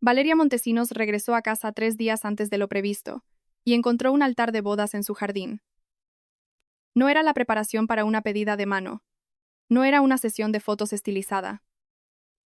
Valeria Montesinos regresó a casa 3 días antes de lo previsto y encontró un altar de bodas en su jardín. No era la preparación para una pedida de mano. No era una sesión de fotos estilizada.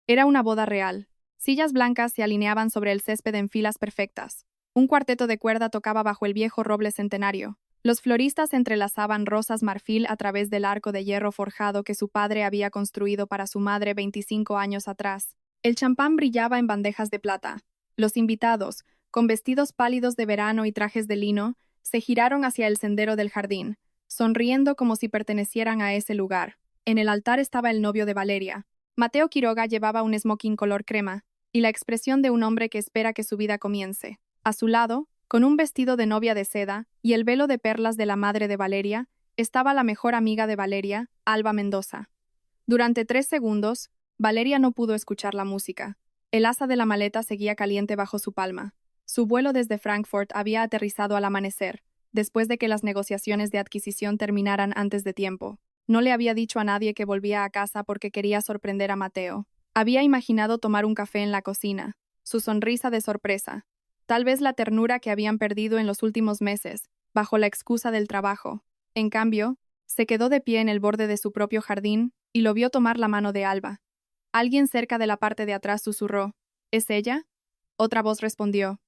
Era una boda real. Sillas blancas se alineaban sobre el césped en filas perfectas. Un cuarteto de cuerda tocaba bajo el viejo roble centenario. Los floristas entrelazaban rosas marfil a través del arco de hierro forjado que su padre había construido para su madre 25 años atrás. El champán brillaba en bandejas de plata. Los invitados, con vestidos pálidos de verano y trajes de lino, se giraron hacia el sendero del jardín, sonriendo como si pertenecieran a ese lugar. En el altar estaba el novio de Valeria. Mateo Quiroga llevaba un smoking color crema y la expresión de un hombre que espera que su vida comience. A su lado, con un vestido de novia de seda y el velo de perlas de la madre de Valeria, estaba la mejor amiga de Valeria, Alba Mendoza. Durante 3 segundos, Valeria no pudo escuchar la música. El asa de la maleta seguía caliente bajo su palma. Su vuelo desde Frankfurt había aterrizado al amanecer, después de que las negociaciones de adquisición terminaran antes de tiempo. No le había dicho a nadie que volvía a casa porque quería sorprender a Mateo. Había imaginado tomar un café en la cocina, su sonrisa de sorpresa, tal vez la ternura que habían perdido en los últimos meses, bajo la excusa del trabajo. En cambio, se quedó de pie en el borde de su propio jardín y lo vio tomar la mano de Alba. Alguien cerca de la parte de atrás susurró: ¿Es ella? Otra voz respondió: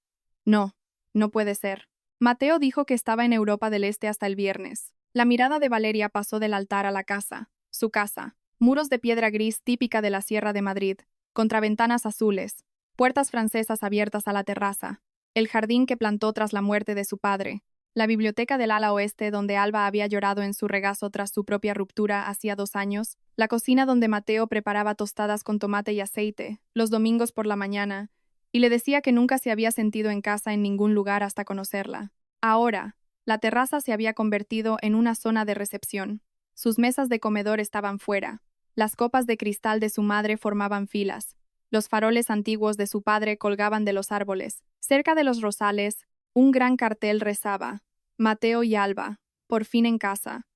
No, no puede ser. Mateo dijo que estaba en Europa del Este hasta el viernes. La mirada de Valeria pasó del altar a la casa, su casa, muros de piedra gris típica de la Sierra de Madrid, contraventanas azules, puertas francesas abiertas a la terraza, el jardín que plantó tras la muerte de su padre, la biblioteca del ala oeste donde Alba había llorado en su regazo tras su propia ruptura hacía 2 años, la cocina donde Mateo preparaba tostadas con tomate y aceite, los domingos por la mañana, y le decía que nunca se había sentido en casa en ningún lugar hasta conocerla. Ahora, la terraza se había convertido en una zona de recepción. Sus mesas de comedor estaban fuera. Las copas de cristal de su madre formaban filas. Los faroles antiguos de su padre colgaban de los árboles. Cerca de los rosales, un gran cartel rezaba: Mateo y Alba, por fin en casa.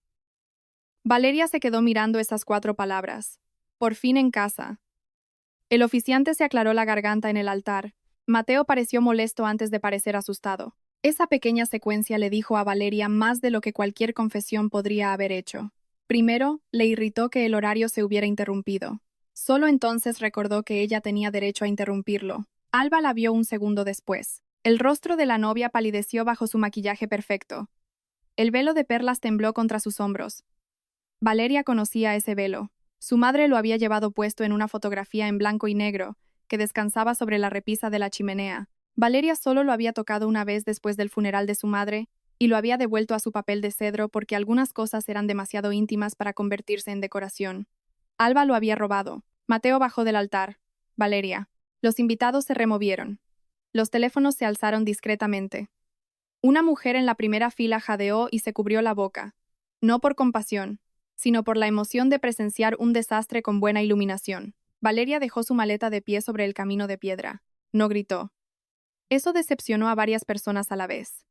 Valeria se quedó mirando esas 4 palabras. Por fin en casa. El oficiante se aclaró la garganta en el altar. Mateo pareció molesto antes de parecer asustado. Esa pequeña secuencia le dijo a Valeria más de lo que cualquier confesión podría haber hecho. Primero, le irritó que el horario se hubiera interrumpido. Solo entonces recordó que ella tenía derecho a interrumpirlo. Alba la vio un segundo después. El rostro de la novia palideció bajo su maquillaje perfecto. El velo de perlas tembló contra sus hombros. Valeria conocía ese velo. Su madre lo había llevado puesto en una fotografía en blanco y negro, que descansaba sobre la repisa de la chimenea. Valeria solo lo había tocado una vez después del funeral de su madre, y lo había devuelto a su papel de cedro porque algunas cosas eran demasiado íntimas para convertirse en decoración. Alba lo había robado. Mateo bajó del altar. Valeria. Los invitados se removieron. Los teléfonos se alzaron discretamente. Una mujer en la primera fila jadeó y se cubrió la boca. No por compasión, sino por la emoción de presenciar un desastre con buena iluminación. Valeria dejó su maleta de pie sobre el camino de piedra. No gritó. Eso decepcionó a varias personas a la vez.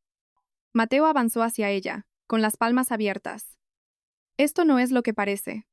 Mateo avanzó hacia ella, con las palmas abiertas. Esto no es lo que parece.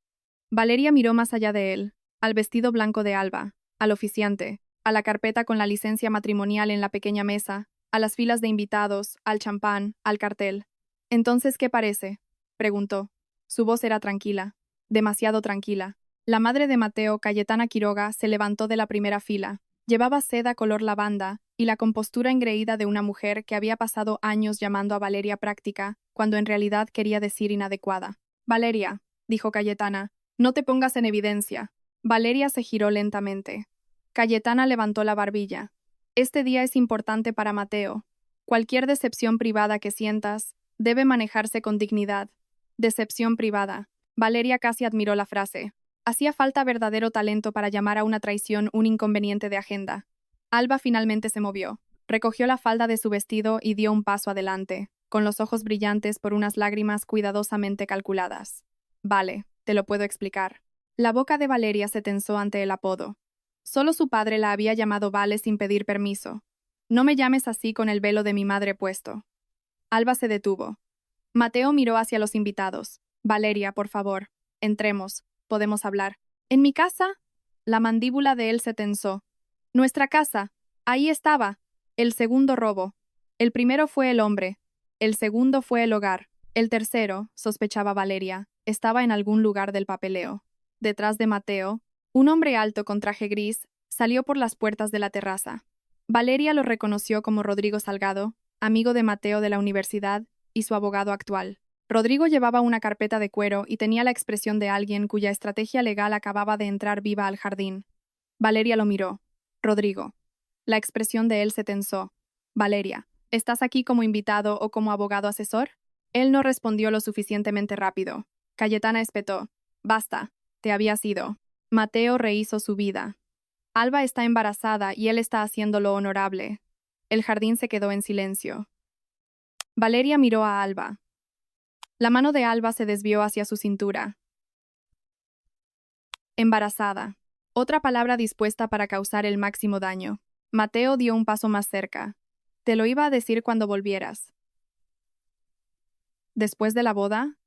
Valeria miró más allá de él, al vestido blanco de Alba, al oficiante, a la carpeta con la licencia matrimonial en la pequeña mesa, a las filas de invitados, al champán, al cartel. «¿Entonces qué parece?», preguntó. Su voz era tranquila, demasiado tranquila. La madre de Mateo, Cayetana Quiroga, se levantó de la primera fila. Llevaba seda color lavanda y la compostura engreída de una mujer que había pasado años llamando a Valeria práctica, cuando en realidad quería decir inadecuada. «Valeria», dijo Cayetana, «no te pongas en evidencia». Valeria se giró lentamente. Cayetana levantó la barbilla. «Este día es importante para Mateo. Cualquier decepción privada que sientas debe manejarse con dignidad». Decepción privada. Valeria casi admiró la frase. Hacía falta verdadero talento para llamar a una traición un inconveniente de agenda. Alba finalmente se movió. Recogió la falda de su vestido y dio un paso adelante, con los ojos brillantes por unas lágrimas cuidadosamente calculadas. «Vale, te lo puedo explicar». La boca de Valeria se tensó ante el apodo. Solo su padre la había llamado Vale sin pedir permiso. «No me llames así con el velo de mi madre puesto». Alba se detuvo. Mateo miró hacia los invitados. «Valeria, por favor, entremos. Podemos hablar». «¿En mi casa?» La mandíbula de él se tensó. «Nuestra casa. Ahí estaba. El segundo robo. El primero fue el hombre. El segundo fue el hogar. El tercero, sospechaba Valeria, estaba en algún lugar del papeleo. Detrás de Mateo, un hombre alto con traje gris salió por las puertas de la terraza. Valeria lo reconoció como Rodrigo Salgado, amigo de Mateo de la universidad y su abogado actual. Rodrigo llevaba una carpeta de cuero y tenía la expresión de alguien cuya estrategia legal acababa de entrar viva al jardín. Valeria lo miró. Rodrigo. La expresión de él se tensó. Valeria, ¿estás aquí como invitado o como abogado asesor? Él no respondió lo suficientemente rápido. Cayetana espetó. Basta, te habías ido. Mateo rehizo su vida. Alba está embarazada y él está haciendo lo honorable. El jardín se quedó en silencio. Valeria miró a Alba. La mano de Alba se desvió hacia su cintura. Embarazada. Otra palabra dispuesta para causar el máximo daño. Mateo dio un paso más cerca. Te lo iba a decir cuando volvieras. Después de la boda,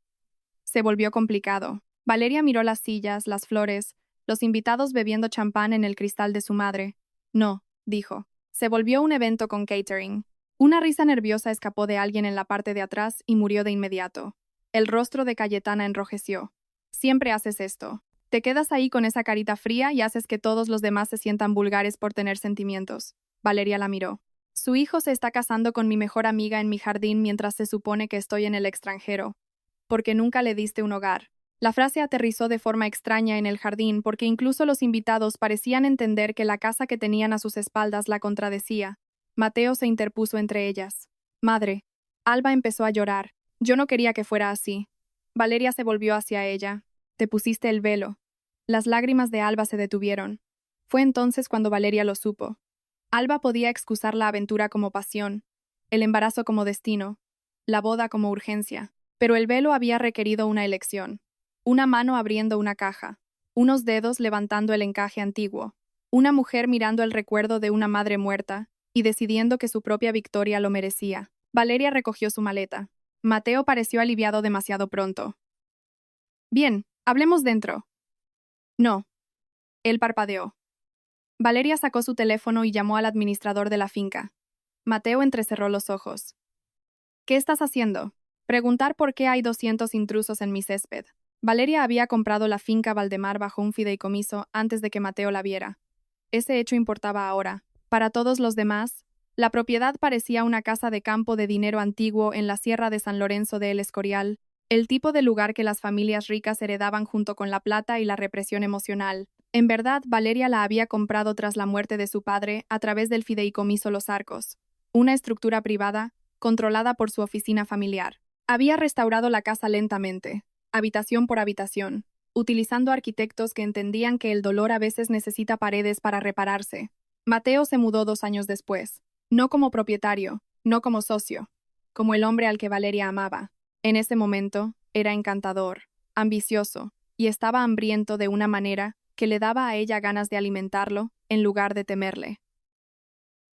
se volvió complicado. Valeria miró las sillas, las flores, los invitados bebiendo champán en el cristal de su madre. No, dijo. Se volvió un evento con catering. Una risa nerviosa escapó de alguien en la parte de atrás y murió de inmediato. El rostro de Cayetana enrojeció. Siempre haces esto. Te quedas ahí con esa carita fría y haces que todos los demás se sientan vulgares por tener sentimientos. Valeria la miró. Su hijo se está casando con mi mejor amiga en mi jardín mientras se supone que estoy en el extranjero. Porque nunca le diste un hogar. La frase aterrizó de forma extraña en el jardín porque incluso los invitados parecían entender que la casa que tenían a sus espaldas la contradecía. Mateo se interpuso entre ellas. Madre. Alba empezó a llorar. Yo no quería que fuera así. Valeria se volvió hacia ella. Te pusiste el velo. Las lágrimas de Alba se detuvieron. Fue entonces cuando Valeria lo supo. Alba podía excusar la aventura como pasión, el embarazo como destino, la boda como urgencia, pero el velo había requerido una elección. Una mano abriendo una caja, unos dedos levantando el encaje antiguo, una mujer mirando el recuerdo de una madre muerta y decidiendo que su propia victoria lo merecía. Valeria recogió su maleta. Mateo pareció aliviado demasiado pronto. Bien, hablemos dentro. No. Él parpadeó. Valeria sacó su teléfono y llamó al administrador de la finca. Mateo entrecerró los ojos. ¿Qué estás haciendo? Preguntar por qué hay 200 intrusos en mi césped. Valeria había comprado la finca Valdemar bajo un fideicomiso antes de que Mateo la viera. Ese hecho importaba ahora. Para todos los demás, la propiedad parecía una casa de campo de dinero antiguo en la sierra de San Lorenzo de El Escorial, el tipo de lugar que las familias ricas heredaban junto con la plata y la represión emocional. En verdad, Valeria la había comprado tras la muerte de su padre a través del fideicomiso Los Arcos, una estructura privada, controlada por su oficina familiar. Había restaurado la casa lentamente, habitación por habitación, utilizando arquitectos que entendían que el dolor a veces necesita paredes para repararse. Mateo se mudó 2 años después, no como propietario, no como socio, como el hombre al que Valeria amaba. En ese momento, era encantador, ambicioso, y estaba hambriento de una manera que le daba a ella ganas de alimentarlo en lugar de temerle.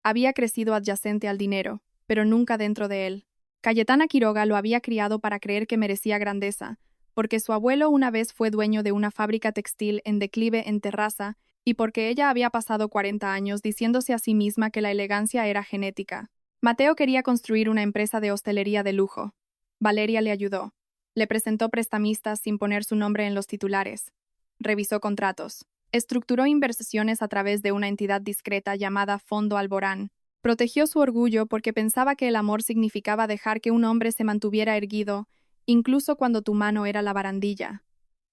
Había crecido adyacente al dinero, pero nunca dentro de él. Cayetana Quiroga lo había criado para creer que merecía grandeza, porque su abuelo una vez fue dueño de una fábrica textil en declive en Terraza y porque ella había pasado 40 años diciéndose a sí misma que la elegancia era genética. Mateo quería construir una empresa de hostelería de lujo. Valeria le ayudó. Le presentó prestamistas sin poner su nombre en los titulares. Revisó contratos. Estructuró inversiones a través de una entidad discreta llamada Fondo Alborán. Protegió su orgullo porque pensaba que el amor significaba dejar que un hombre se mantuviera erguido, incluso cuando tu mano era la barandilla.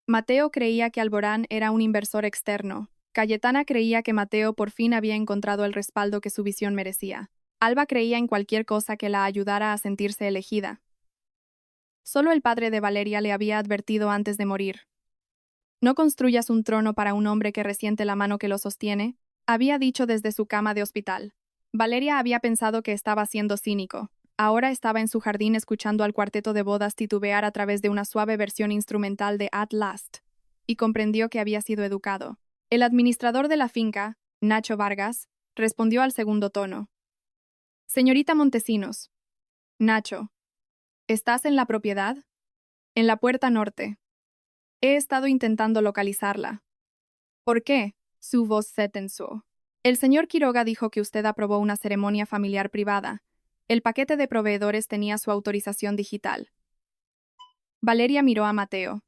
Mateo creía que Alborán era un inversor externo. Cayetana creía que Mateo por fin había encontrado el respaldo que su visión merecía. Alba creía en cualquier cosa que la ayudara a sentirse elegida. Solo el padre de Valeria le había advertido antes de morir. No construyas un trono para un hombre que resiente la mano que lo sostiene, había dicho desde su cama de hospital. Valeria había pensado que estaba siendo cínico. Ahora estaba en su jardín escuchando al cuarteto de bodas titubear a través de una suave versión instrumental de At Last, y comprendió que había sido educado. El administrador de la finca, Nacho Vargas, respondió al segundo tono. Señorita Montesinos. Nacho. ¿Estás en la propiedad? En la puerta norte. He estado intentando localizarla. ¿Por qué? Su voz se tensó. El señor Quiroga dijo que usted aprobó una ceremonia familiar privada. El paquete de proveedores tenía su autorización digital. Valeria miró a Mateo.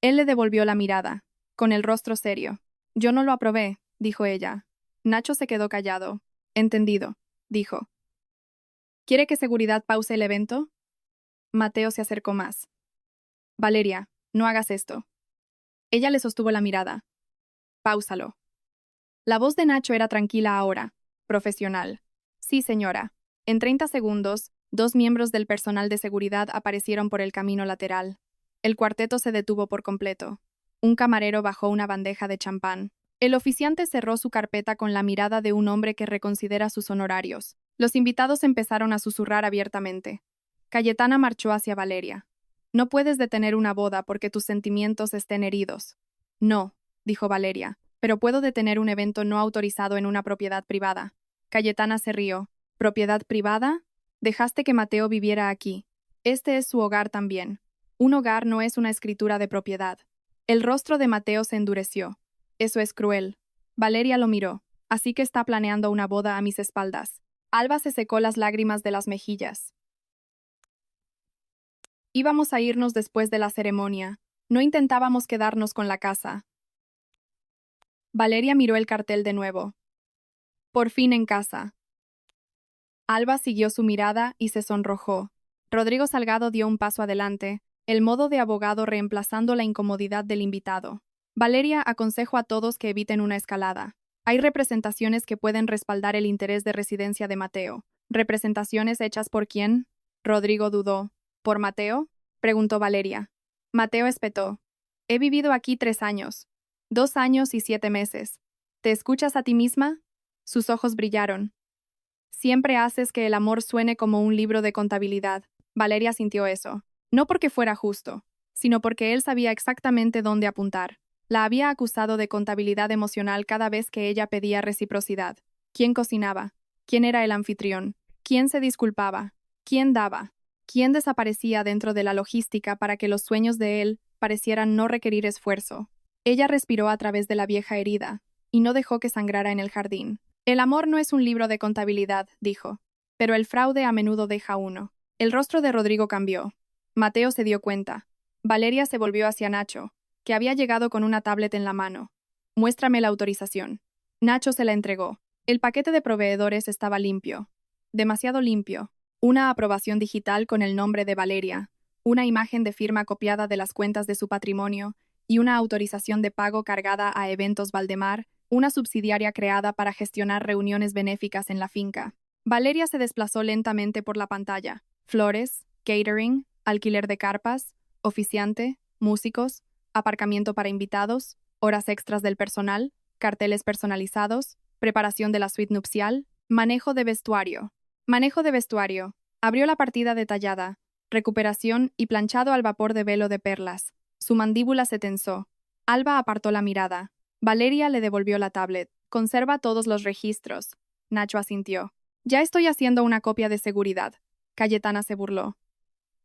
Él le devolvió la mirada, con el rostro serio. Yo no lo aprobé, dijo ella. Nacho se quedó callado. Entendido, dijo. ¿Quiere que seguridad pause el evento? Mateo se acercó más. Valeria, no hagas esto. Ella le sostuvo la mirada. Páusalo. La voz de Nacho era tranquila ahora, profesional. Sí, señora. En 30 segundos, 2 miembros del personal de seguridad aparecieron por el camino lateral. El cuarteto se detuvo por completo. Un camarero bajó una bandeja de champán. El oficiante cerró su carpeta con la mirada de un hombre que reconsidera sus honorarios. Los invitados empezaron a susurrar abiertamente. Cayetana marchó hacia Valeria. No puedes detener una boda porque tus sentimientos estén heridos. No, dijo Valeria, pero puedo detener un evento no autorizado en una propiedad privada. Cayetana se rió. ¿Propiedad privada? Dejaste que Mateo viviera aquí. Este es su hogar también. Un hogar no es una escritura de propiedad. El rostro de Mateo se endureció. Eso es cruel. Valeria lo miró. Así que está planeando una boda a mis espaldas. Alba se secó las lágrimas de las mejillas. Íbamos a irnos después de la ceremonia. No intentábamos quedarnos con la casa. Valeria miró el cartel de nuevo. Por fin en casa. Alba siguió su mirada y se sonrojó. Rodrigo Salgado dio un paso adelante, el modo de abogado reemplazando la incomodidad del invitado. Valeria aconsejó a todos que eviten una escalada. Hay representaciones que pueden respaldar el interés de residencia de Mateo. ¿Representaciones hechas por quién? Rodrigo dudó. ¿Por Mateo? Preguntó Valeria. Mateo espetó. He vivido aquí 3 años. 2 años y 7 meses. ¿Te escuchas a ti misma? Sus ojos brillaron. Siempre haces que el amor suene como un libro de contabilidad. Valeria sintió eso. No porque fuera justo, sino porque él sabía exactamente dónde apuntar. La había acusado de contabilidad emocional cada vez que ella pedía reciprocidad. ¿Quién cocinaba? ¿Quién era el anfitrión? ¿Quién se disculpaba? ¿Quién daba? ¿Quién desaparecía dentro de la logística para que los sueños de él parecieran no requerir esfuerzo? Ella respiró a través de la vieja herida, y no dejó que sangrara en el jardín. El amor no es un libro de contabilidad, dijo, pero el fraude a menudo deja uno. El rostro de Rodrigo cambió. Mateo se dio cuenta. Valeria se volvió hacia Nacho, que había llegado con una tablet en la mano. Muéstrame la autorización. Nacho se la entregó. El paquete de proveedores estaba limpio. Demasiado limpio. Una aprobación digital con el nombre de Valeria, una imagen de firma copiada de las cuentas de su patrimonio y una autorización de pago cargada a Eventos Valdemar, una subsidiaria creada para gestionar reuniones benéficas en la finca. Valeria se desplazó lentamente por la pantalla. Flores, catering, alquiler de carpas, oficiante, músicos, aparcamiento para invitados, horas extras del personal, carteles personalizados, preparación de la suite nupcial, manejo de vestuario. Manejo de vestuario. Abrió la partida detallada. Recuperación y planchado al vapor de velo de perlas. Su mandíbula se tensó. Alba apartó la mirada. Valeria le devolvió la tablet. Conserva todos los registros. Nacho asintió. Ya estoy haciendo una copia de seguridad. Cayetana se burló.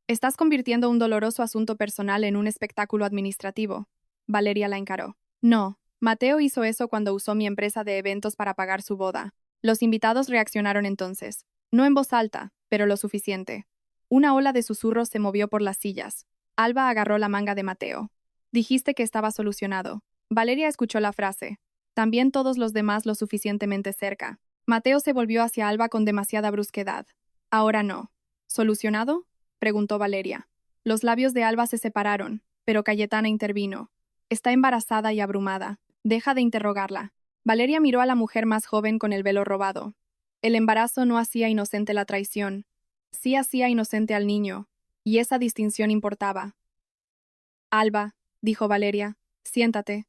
Estás convirtiendo un doloroso asunto personal en un espectáculo administrativo. Valeria la encaró. No, Mateo hizo eso cuando usó mi empresa de eventos para pagar su boda. Los invitados reaccionaron entonces. No en voz alta, pero lo suficiente. Una ola de susurros se movió por las sillas. Alba agarró la manga de Mateo. Dijiste que estaba solucionado. Valeria escuchó la frase. También todos los demás lo suficientemente cerca. Mateo se volvió hacia Alba con demasiada brusquedad. Ahora no. ¿Solucionado? Preguntó Valeria. Los labios de Alba se separaron, pero Cayetana intervino. Está embarazada y abrumada. Deja de interrogarla. Valeria miró a la mujer más joven con el velo robado. El embarazo no hacía inocente la traición, sí hacía inocente al niño, y esa distinción importaba. Alba, dijo Valeria, siéntate.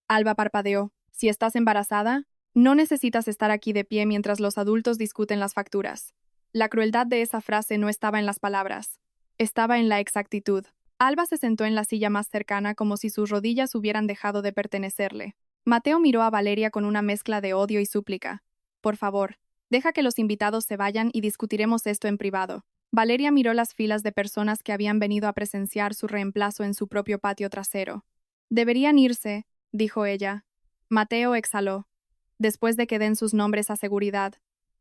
Alba parpadeó. Si estás embarazada, no necesitas estar aquí de pie mientras los adultos discuten las facturas. La crueldad de esa frase no estaba en las palabras, estaba en la exactitud. Alba se sentó en la silla más cercana como si sus rodillas hubieran dejado de pertenecerle. Mateo miró a Valeria con una mezcla de odio y súplica. Por favor, deja que los invitados se vayan y discutiremos esto en privado. Valeria miró las filas de personas que habían venido a presenciar su reemplazo en su propio patio trasero. Deberían irse, dijo ella. Mateo exhaló. después de que den sus nombres a seguridad.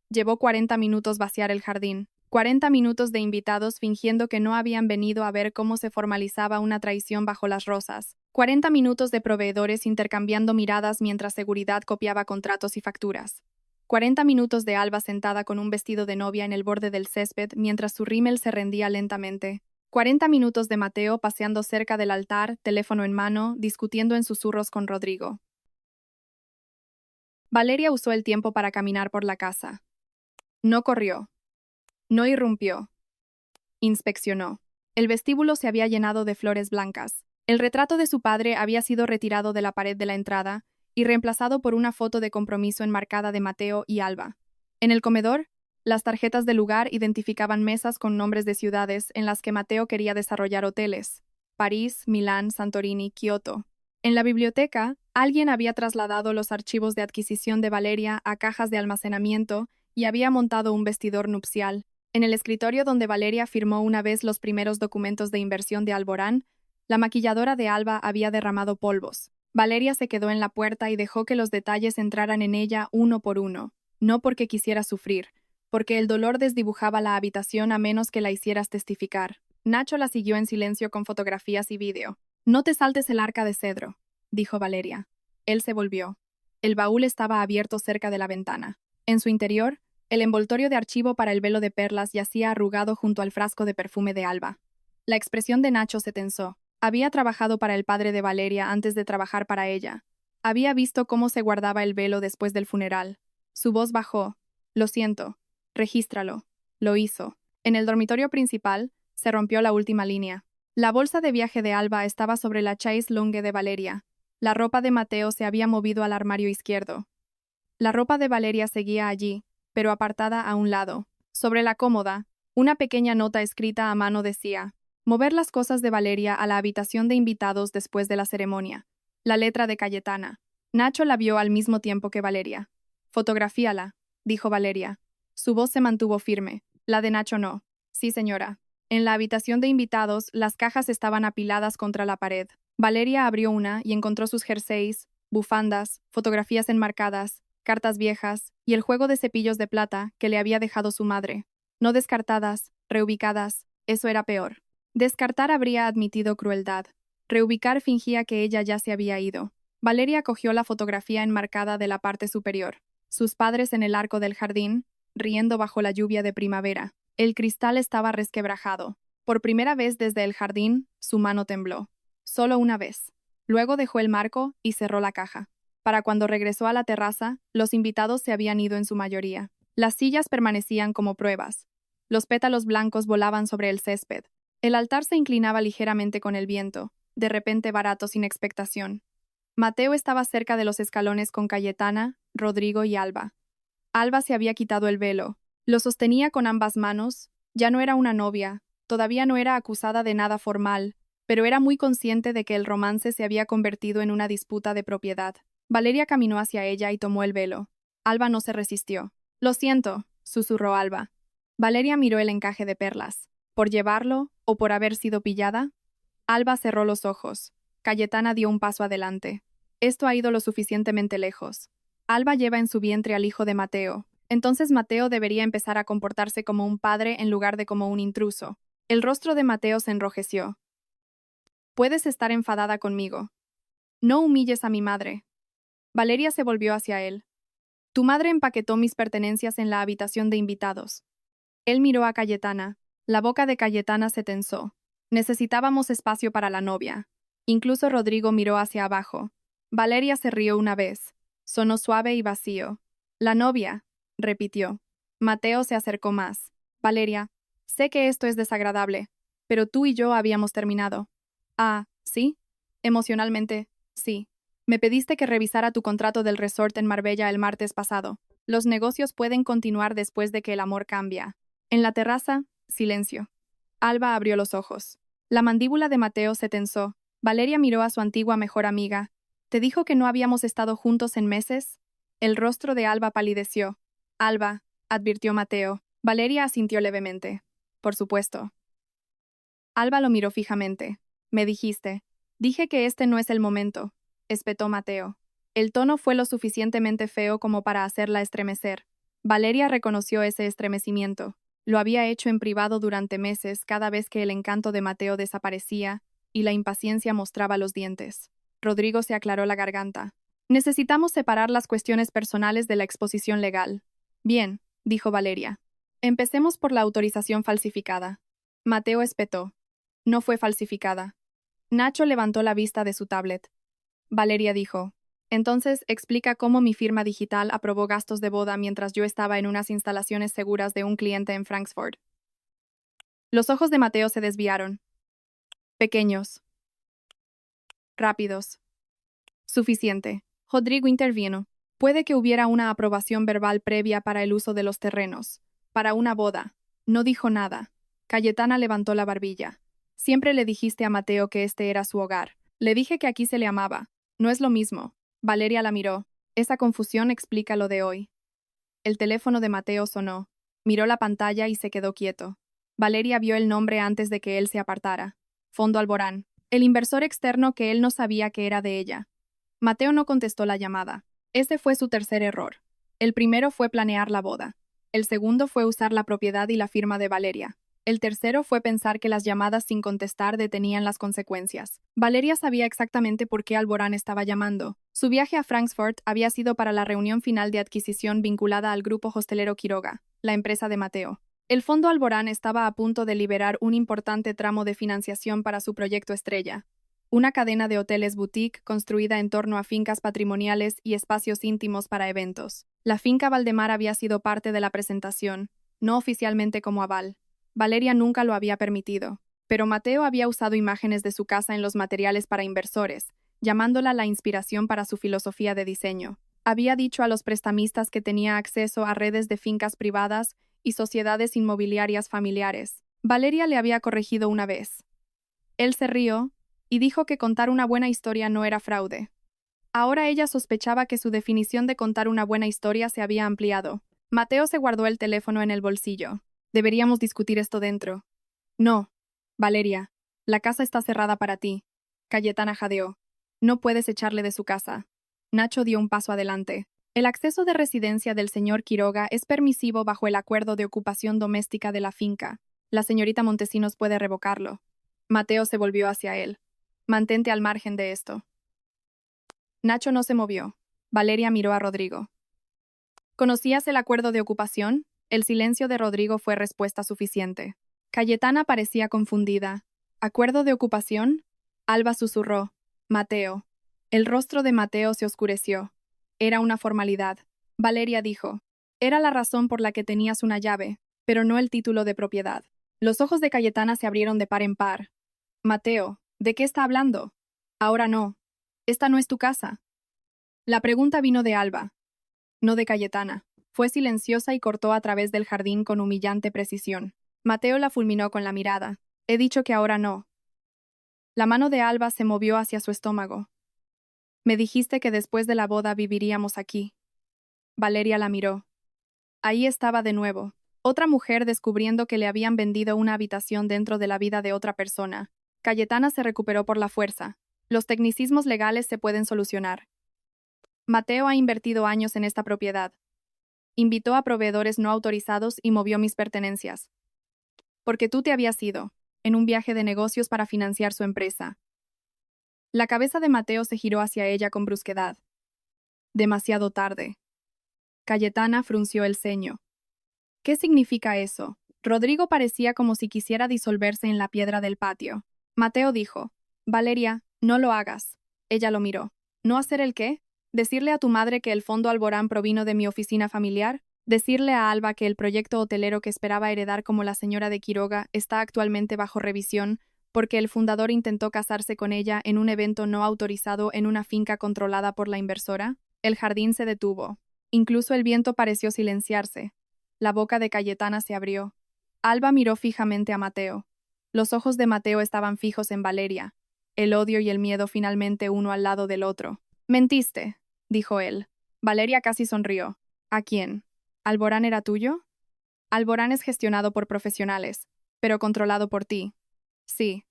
Llevó 40 minutos vaciar el jardín. 40 minutos de invitados fingiendo que no habían venido a ver cómo se formalizaba una traición bajo las rosas. 40 minutos de proveedores intercambiando miradas mientras seguridad copiaba contratos y facturas. 40 minutos de Alba sentada con un vestido de novia en el borde del césped mientras su rímel se rendía lentamente. 40 minutos de Mateo paseando cerca del altar, teléfono en mano, discutiendo en susurros con Rodrigo. Valeria usó el tiempo para caminar por la casa. No corrió. No irrumpió. Inspeccionó. El vestíbulo se había llenado de flores blancas. El retrato de su padre había sido retirado de la pared de la entrada y reemplazado por una foto de compromiso enmarcada de Mateo y Alba. En el comedor, las tarjetas del lugar identificaban mesas con nombres de ciudades en las que Mateo quería desarrollar hoteles: París, Milán, Santorini, Kioto. En la biblioteca, alguien había trasladado los archivos de adquisición de Valeria a cajas de almacenamiento y había montado un vestidor nupcial. En el escritorio donde Valeria firmó una vez los primeros documentos de inversión de Alborán, la maquilladora de Alba había derramado polvos. Valeria se quedó en la puerta y dejó que los detalles entraran en ella uno por uno, no porque quisiera sufrir, porque el dolor desdibujaba la habitación a menos que la hicieras testificar. Nacho la siguió en silencio con fotografías y vídeo. «No te saltes el arca de cedro», dijo Valeria. Él se volvió. El baúl estaba abierto cerca de la ventana. En su interior, el envoltorio de archivo para el velo de perlas yacía arrugado junto al frasco de perfume de Alba. La expresión de Nacho se tensó. Había trabajado para el padre de Valeria antes de trabajar para ella. Había visto cómo se guardaba el velo después del funeral. Su voz bajó. «Lo siento. Regístralo». Lo hizo. En el dormitorio principal, se rompió la última línea. La bolsa de viaje de Alba estaba sobre la chaise longue de Valeria. La ropa de Mateo se había movido al armario izquierdo. La ropa de Valeria seguía allí, pero apartada a un lado. Sobre la cómoda, una pequeña nota escrita a mano decía: «Mover las cosas de Valeria a la habitación de invitados después de la ceremonia». La letra de Cayetana. Nacho la vio al mismo tiempo que Valeria. «Fotografíala», dijo Valeria. Su voz se mantuvo firme. La de Nacho no. «Sí, señora». En la habitación de invitados, las cajas estaban apiladas contra la pared. Valeria abrió una y encontró sus jerseys, bufandas, fotografías enmarcadas, cartas viejas y el juego de cepillos de plata que le había dejado su madre. No descartadas, reubicadas, eso era peor. Descartar habría admitido crueldad. Reubicar fingía que ella ya se había ido. Valeria cogió la fotografía enmarcada de la parte superior. Sus padres en el arco del jardín, riendo bajo la lluvia de primavera. El cristal estaba resquebrajado. Por primera vez desde el jardín, su mano tembló. Solo una vez. Luego dejó el marco y cerró la caja. Para cuando regresó a la terraza, los invitados se habían ido en su mayoría. Las sillas permanecían como pruebas. Los pétalos blancos volaban sobre el césped. El altar se inclinaba ligeramente con el viento, de repente barato sin expectación. Mateo estaba cerca de los escalones con Cayetana, Rodrigo y Alba. Alba se había quitado el velo. Lo sostenía con ambas manos. Ya no era una novia, todavía no era acusada de nada formal, pero era muy consciente de que el romance se había convertido en una disputa de propiedad. Valeria caminó hacia ella y tomó el velo. Alba no se resistió. «Lo siento», susurró Alba. Valeria miró el encaje de perlas. ¿Por llevarlo o por haber sido pillada? Alba cerró los ojos. Cayetana dio un paso adelante. Esto ha ido lo suficientemente lejos. Alba lleva en su vientre al hijo de Mateo. Entonces Mateo debería empezar a comportarse como un padre en lugar de como un intruso. El rostro de Mateo se enrojeció. «Puedes estar enfadada conmigo. No humilles a mi madre». Valeria se volvió hacia él. «Tu madre empaquetó mis pertenencias en la habitación de invitados». Él miró a Cayetana. La boca de Cayetana se tensó. Necesitábamos espacio para la novia. Incluso Rodrigo miró hacia abajo. Valeria se rió una vez. Sonó suave y vacío. «La novia», repitió. Mateo se acercó más. «Valeria, sé que esto es desagradable, pero tú y yo habíamos terminado». «Ah, ¿sí?» «Emocionalmente, sí. Me pediste que revisara tu contrato del resort en Marbella el martes pasado. Los negocios pueden continuar después de que el amor cambia». En la terraza, silencio. Alba abrió los ojos. La mandíbula de Mateo se tensó. Valeria miró a su antigua mejor amiga. «¿Te dijo que no habíamos estado juntos en meses?» El rostro de Alba palideció. «Alba», advirtió Mateo. Valeria asintió levemente. «Por supuesto». Alba lo miró fijamente. «Me dijiste». «Dije que este no es el momento», espetó Mateo. El tono fue lo suficientemente feo como para hacerla estremecer. Valeria reconoció ese estremecimiento. Lo había hecho en privado durante meses cada vez que el encanto de Mateo desaparecía y la impaciencia mostraba los dientes. Rodrigo se aclaró la garganta. Necesitamos separar las cuestiones personales de la exposición legal. Bien, dijo Valeria. Empecemos por la autorización falsificada. Mateo espetó. No fue falsificada. Nacho levantó la vista de su tablet. Valeria dijo. Entonces, explica cómo mi firma digital aprobó gastos de boda mientras yo estaba en unas instalaciones seguras de un cliente en Frankfurt. Los ojos de Mateo se desviaron. Pequeños. Rápidos. Suficiente. Rodrigo intervino. Puede que hubiera una aprobación verbal previa para el uso de los terrenos. Para una boda. No dijo nada. Cayetana levantó la barbilla. Siempre le dijiste a Mateo que este era su hogar. Le dije que aquí se le amaba. No es lo mismo. Valeria la miró. Esa confusión explica lo de hoy. El teléfono de Mateo sonó. Miró la pantalla y se quedó quieto. Valeria vio el nombre antes de que él se apartara. Fondo Alborán. El inversor externo que él no sabía que era de ella. Mateo no contestó la llamada. Ese fue su tercer error. El primero fue planear la boda. El segundo fue usar la propiedad y la firma de Valeria. El tercero fue pensar que las llamadas sin contestar detenían las consecuencias. Valeria sabía exactamente por qué Alborán estaba llamando. Su viaje a Frankfurt había sido para la reunión final de adquisición vinculada al grupo hostelero Quiroga, la empresa de Mateo. El fondo Alborán estaba a punto de liberar un importante tramo de financiación para su proyecto estrella, una cadena de hoteles boutique construida en torno a fincas patrimoniales y espacios íntimos para eventos. La finca Valdemar había sido parte de la presentación, no oficialmente como aval. Valeria nunca lo había permitido, pero Mateo había usado imágenes de su casa en los materiales para inversores, llamándola la inspiración para su filosofía de diseño. Había dicho a los prestamistas que tenía acceso a redes de fincas privadas y sociedades inmobiliarias familiares. Valeria le había corregido una vez. Él se rió y dijo que contar una buena historia no era fraude. Ahora ella sospechaba que su definición de contar una buena historia se había ampliado. Mateo se guardó el teléfono en el bolsillo. Deberíamos discutir esto dentro. No, Valeria, la casa está cerrada para ti. Cayetana jadeó. No puedes echarle de su casa. Nacho dio un paso adelante. El acceso de residencia del señor Quiroga es permisivo bajo el acuerdo de ocupación doméstica de la finca. La señorita Montesinos puede revocarlo. Mateo se volvió hacia él. Mantente al margen de esto. Nacho no se movió. Valeria miró a Rodrigo. ¿Conocías el acuerdo de ocupación? El silencio de Rodrigo fue respuesta suficiente. Cayetana parecía confundida. ¿Acuerdo de ocupación? Alba susurró. Mateo. El rostro de Mateo se oscureció. Era una formalidad. Valeria dijo. Era la razón por la que tenías una llave, pero no el título de propiedad. Los ojos de Cayetana se abrieron de par en par. Mateo, ¿de qué está hablando? Ahora no. Esta no es tu casa. La pregunta vino de Alba, no de Cayetana. Fue silenciosa y cortó a través del jardín con humillante precisión. Mateo la fulminó con la mirada. He dicho que ahora no. La mano de Alba se movió hacia su estómago. Me dijiste que después de la boda viviríamos aquí. Valeria la miró. Ahí estaba de nuevo. Otra mujer descubriendo que le habían vendido una habitación dentro de la vida de otra persona. Cayetana se recuperó por la fuerza. Los tecnicismos legales se pueden solucionar. Mateo ha invertido años en esta propiedad. Invitó a proveedores no autorizados y movió mis pertenencias. Porque tú te habías ido, en un viaje de negocios para financiar su empresa. La cabeza de Mateo se giró hacia ella con brusquedad. Demasiado tarde. Cayetana frunció el ceño. ¿Qué significa eso? Rodrigo parecía como si quisiera disolverse en la piedra del patio. Mateo dijo, Valeria, no lo hagas. Ella lo miró. ¿No hacer el qué? ¿Decirle a tu madre que el fondo Alborán provino de mi oficina familiar? ¿Decirle a Alba que el proyecto hotelero que esperaba heredar como la señora de Quiroga está actualmente bajo revisión porque el fundador intentó casarse con ella en un evento no autorizado en una finca controlada por la inversora? El jardín se detuvo. Incluso el viento pareció silenciarse. La boca de Cayetana se abrió. Alba miró fijamente a Mateo. Los ojos de Mateo estaban fijos en Valeria, el odio y el miedo finalmente uno al lado del otro. Mentiste, dijo él. Valeria casi sonrió. ¿A quién? ¿Alborán era tuyo? Alborán es gestionado por profesionales, pero controlado por ti. Sí.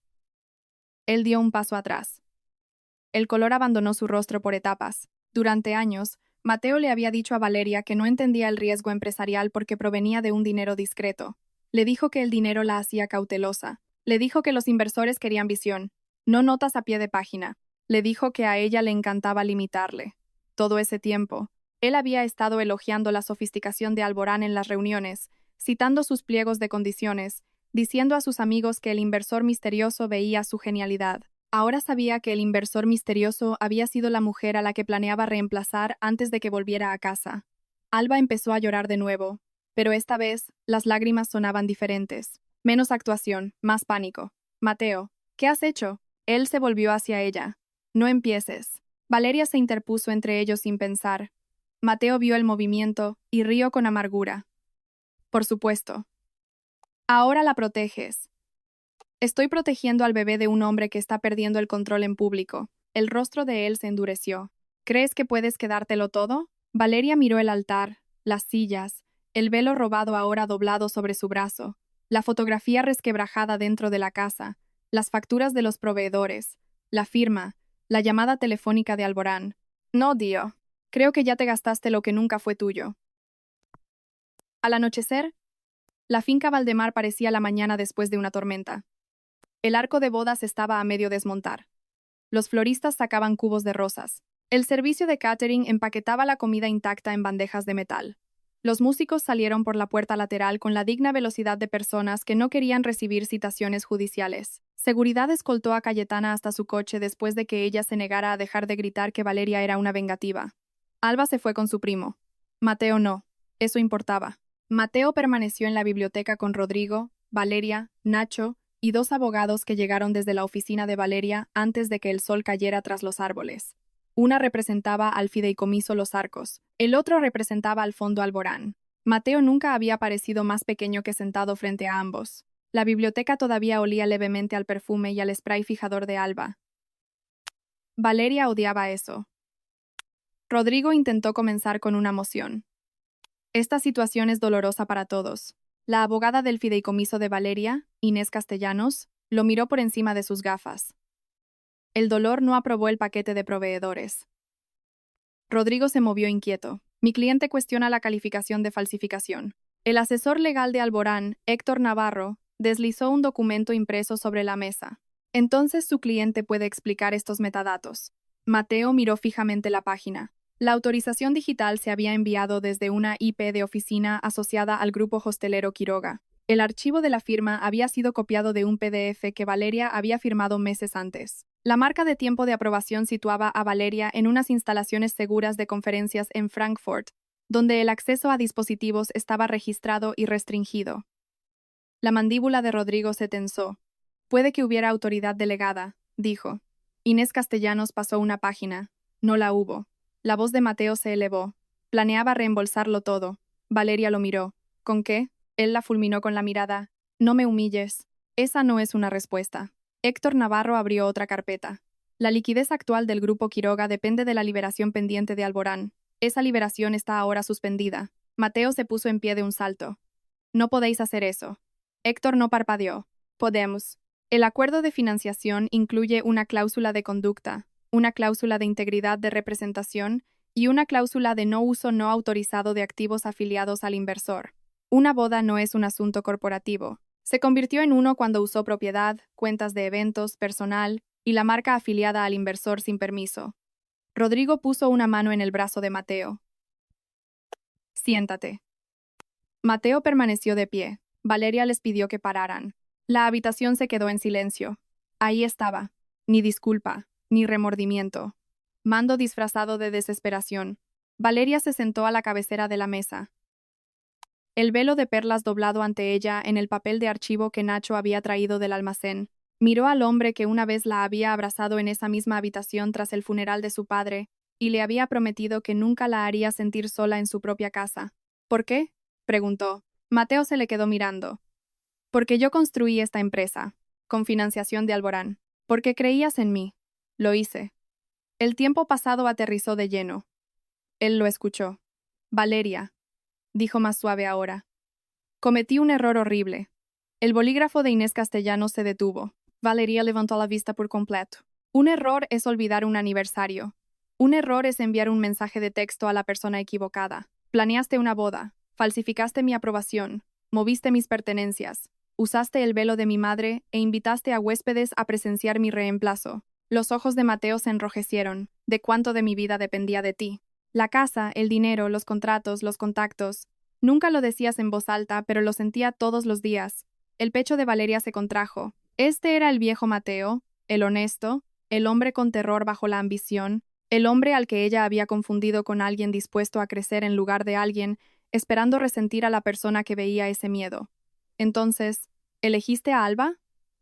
Él dio un paso atrás. El color abandonó su rostro por etapas. Durante años, Mateo le había dicho a Valeria que no entendía el riesgo empresarial porque provenía de un dinero discreto. Le dijo que el dinero la hacía cautelosa. Le dijo que los inversores querían visión, no notas a pie de página. Le dijo que a ella le encantaba limitarle. Todo ese tiempo, él había estado elogiando la sofisticación de Alborán en las reuniones, citando sus pliegos de condiciones, diciendo a sus amigos que el inversor misterioso veía su genialidad. Ahora sabía que el inversor misterioso había sido la mujer a la que planeaba reemplazar antes de que volviera a casa. Alba empezó a llorar de nuevo, pero esta vez las lágrimas sonaban diferentes. Menos actuación, más pánico. Mateo, ¿qué has hecho? Él se volvió hacia ella. No empieces. Valeria se interpuso entre ellos sin pensar. Mateo vio el movimiento y rió con amargura. Por supuesto. Ahora la proteges. Estoy protegiendo al bebé de un hombre que está perdiendo el control en público. El rostro de él se endureció. ¿Crees que puedes quedártelo todo? Valeria miró el altar, las sillas, el velo robado ahora doblado sobre su brazo, la fotografía resquebrajada dentro de la casa, las facturas de los proveedores, la firma, la llamada telefónica de Alborán. No, Dio. Creo que ya te gastaste lo que nunca fue tuyo. Al anochecer, la finca Valdemar parecía la mañana después de una tormenta. El arco de bodas estaba a medio desmontar. Los floristas sacaban cubos de rosas. El servicio de catering empaquetaba la comida intacta en bandejas de metal. Los músicos salieron por la puerta lateral con la digna velocidad de personas que no querían recibir citaciones judiciales. Seguridad escoltó a Cayetana hasta su coche después de que ella se negara a dejar de gritar que Valeria era una vengativa. Alba se fue con su primo. Mateo no. Eso importaba. Mateo permaneció en la biblioteca con Rodrigo, Valeria, Nacho y dos abogados que llegaron desde la oficina de Valeria antes de que el sol cayera tras los árboles. Una representaba al fideicomiso Los Arcos, el otro representaba al Fondo Alborán. Mateo nunca había parecido más pequeño que sentado frente a ambos. La biblioteca todavía olía levemente al perfume y al spray fijador de Alba. Valeria odiaba eso. Rodrigo intentó comenzar con una moción. Esta situación es dolorosa para todos. La abogada del fideicomiso de Valeria, Inés Castellanos, lo miró por encima de sus gafas. El dolor no aprobó el paquete de proveedores. Rodrigo se movió inquieto. Mi cliente cuestiona la calificación de falsificación. El asesor legal de Alborán, Héctor Navarro, deslizó un documento impreso sobre la mesa. Entonces su cliente puede explicar estos metadatos. Mateo miró fijamente la página. La autorización digital se había enviado desde una IP de oficina asociada al grupo hostelero Quiroga. El archivo de la firma había sido copiado de un PDF que Valeria había firmado meses antes. La marca de tiempo de aprobación situaba a Valeria en unas instalaciones seguras de conferencias en Frankfurt, donde el acceso a dispositivos estaba registrado y restringido. La mandíbula de Rodrigo se tensó. Puede que hubiera autoridad delegada, dijo. Inés Castellanos pasó una página. No la hubo. La voz de Mateo se elevó. Planeaba reembolsarlo todo. Valeria lo miró. ¿Con qué? Él la fulminó con la mirada. No me humilles. Esa no es una respuesta. Héctor Navarro abrió otra carpeta. La liquidez actual del grupo Quiroga depende de la liberación pendiente de Alborán. Esa liberación está ahora suspendida. Mateo se puso en pie de un salto. No podéis hacer eso. Héctor no parpadeó. Podemos. El acuerdo de financiación incluye una cláusula de conducta, una cláusula de integridad de representación y una cláusula de no uso no autorizado de activos afiliados al inversor. Una boda no es un asunto corporativo. Se convirtió en uno cuando usó propiedad, cuentas de eventos, personal y la marca afiliada al inversor sin permiso. Rodrigo puso una mano en el brazo de Mateo. Siéntate. Mateo permaneció de pie. Valeria les pidió que pararan. La habitación se quedó en silencio. Ahí estaba. Ni disculpa, ni remordimiento. Mando disfrazado de desesperación. Valeria se sentó a la cabecera de la mesa. El velo de perlas doblado ante ella en el papel de archivo que Nacho había traído del almacén. Miró al hombre que una vez la había abrazado en esa misma habitación tras el funeral de su padre, y le había prometido que nunca la haría sentir sola en su propia casa. ¿Por qué? Preguntó. Mateo se le quedó mirando. Porque yo construí esta empresa, con financiación de Alborán. Porque creías en mí. Lo hice. El tiempo pasado aterrizó de lleno. Él lo escuchó. Valeria, dijo más suave ahora. Cometí un error horrible. El bolígrafo de Inés Castellanos se detuvo. Valeria levantó la vista por completo. Un error es olvidar un aniversario. Un error es enviar un mensaje de texto a la persona equivocada. Planeaste una boda, falsificaste mi aprobación, moviste mis pertenencias, usaste el velo de mi madre e invitaste a huéspedes a presenciar mi reemplazo. Los ojos de Mateo se enrojecieron. ¿De cuánto de mi vida dependía de ti? La casa, el dinero, los contratos, los contactos. Nunca lo decías en voz alta, pero lo sentía todos los días. El pecho de Valeria se contrajo. Este era el viejo Mateo, el honesto, el hombre con terror bajo la ambición, el hombre al que ella había confundido con alguien dispuesto a crecer en lugar de alguien, esperando resentir a la persona que veía ese miedo. Entonces, ¿elegiste a Alba?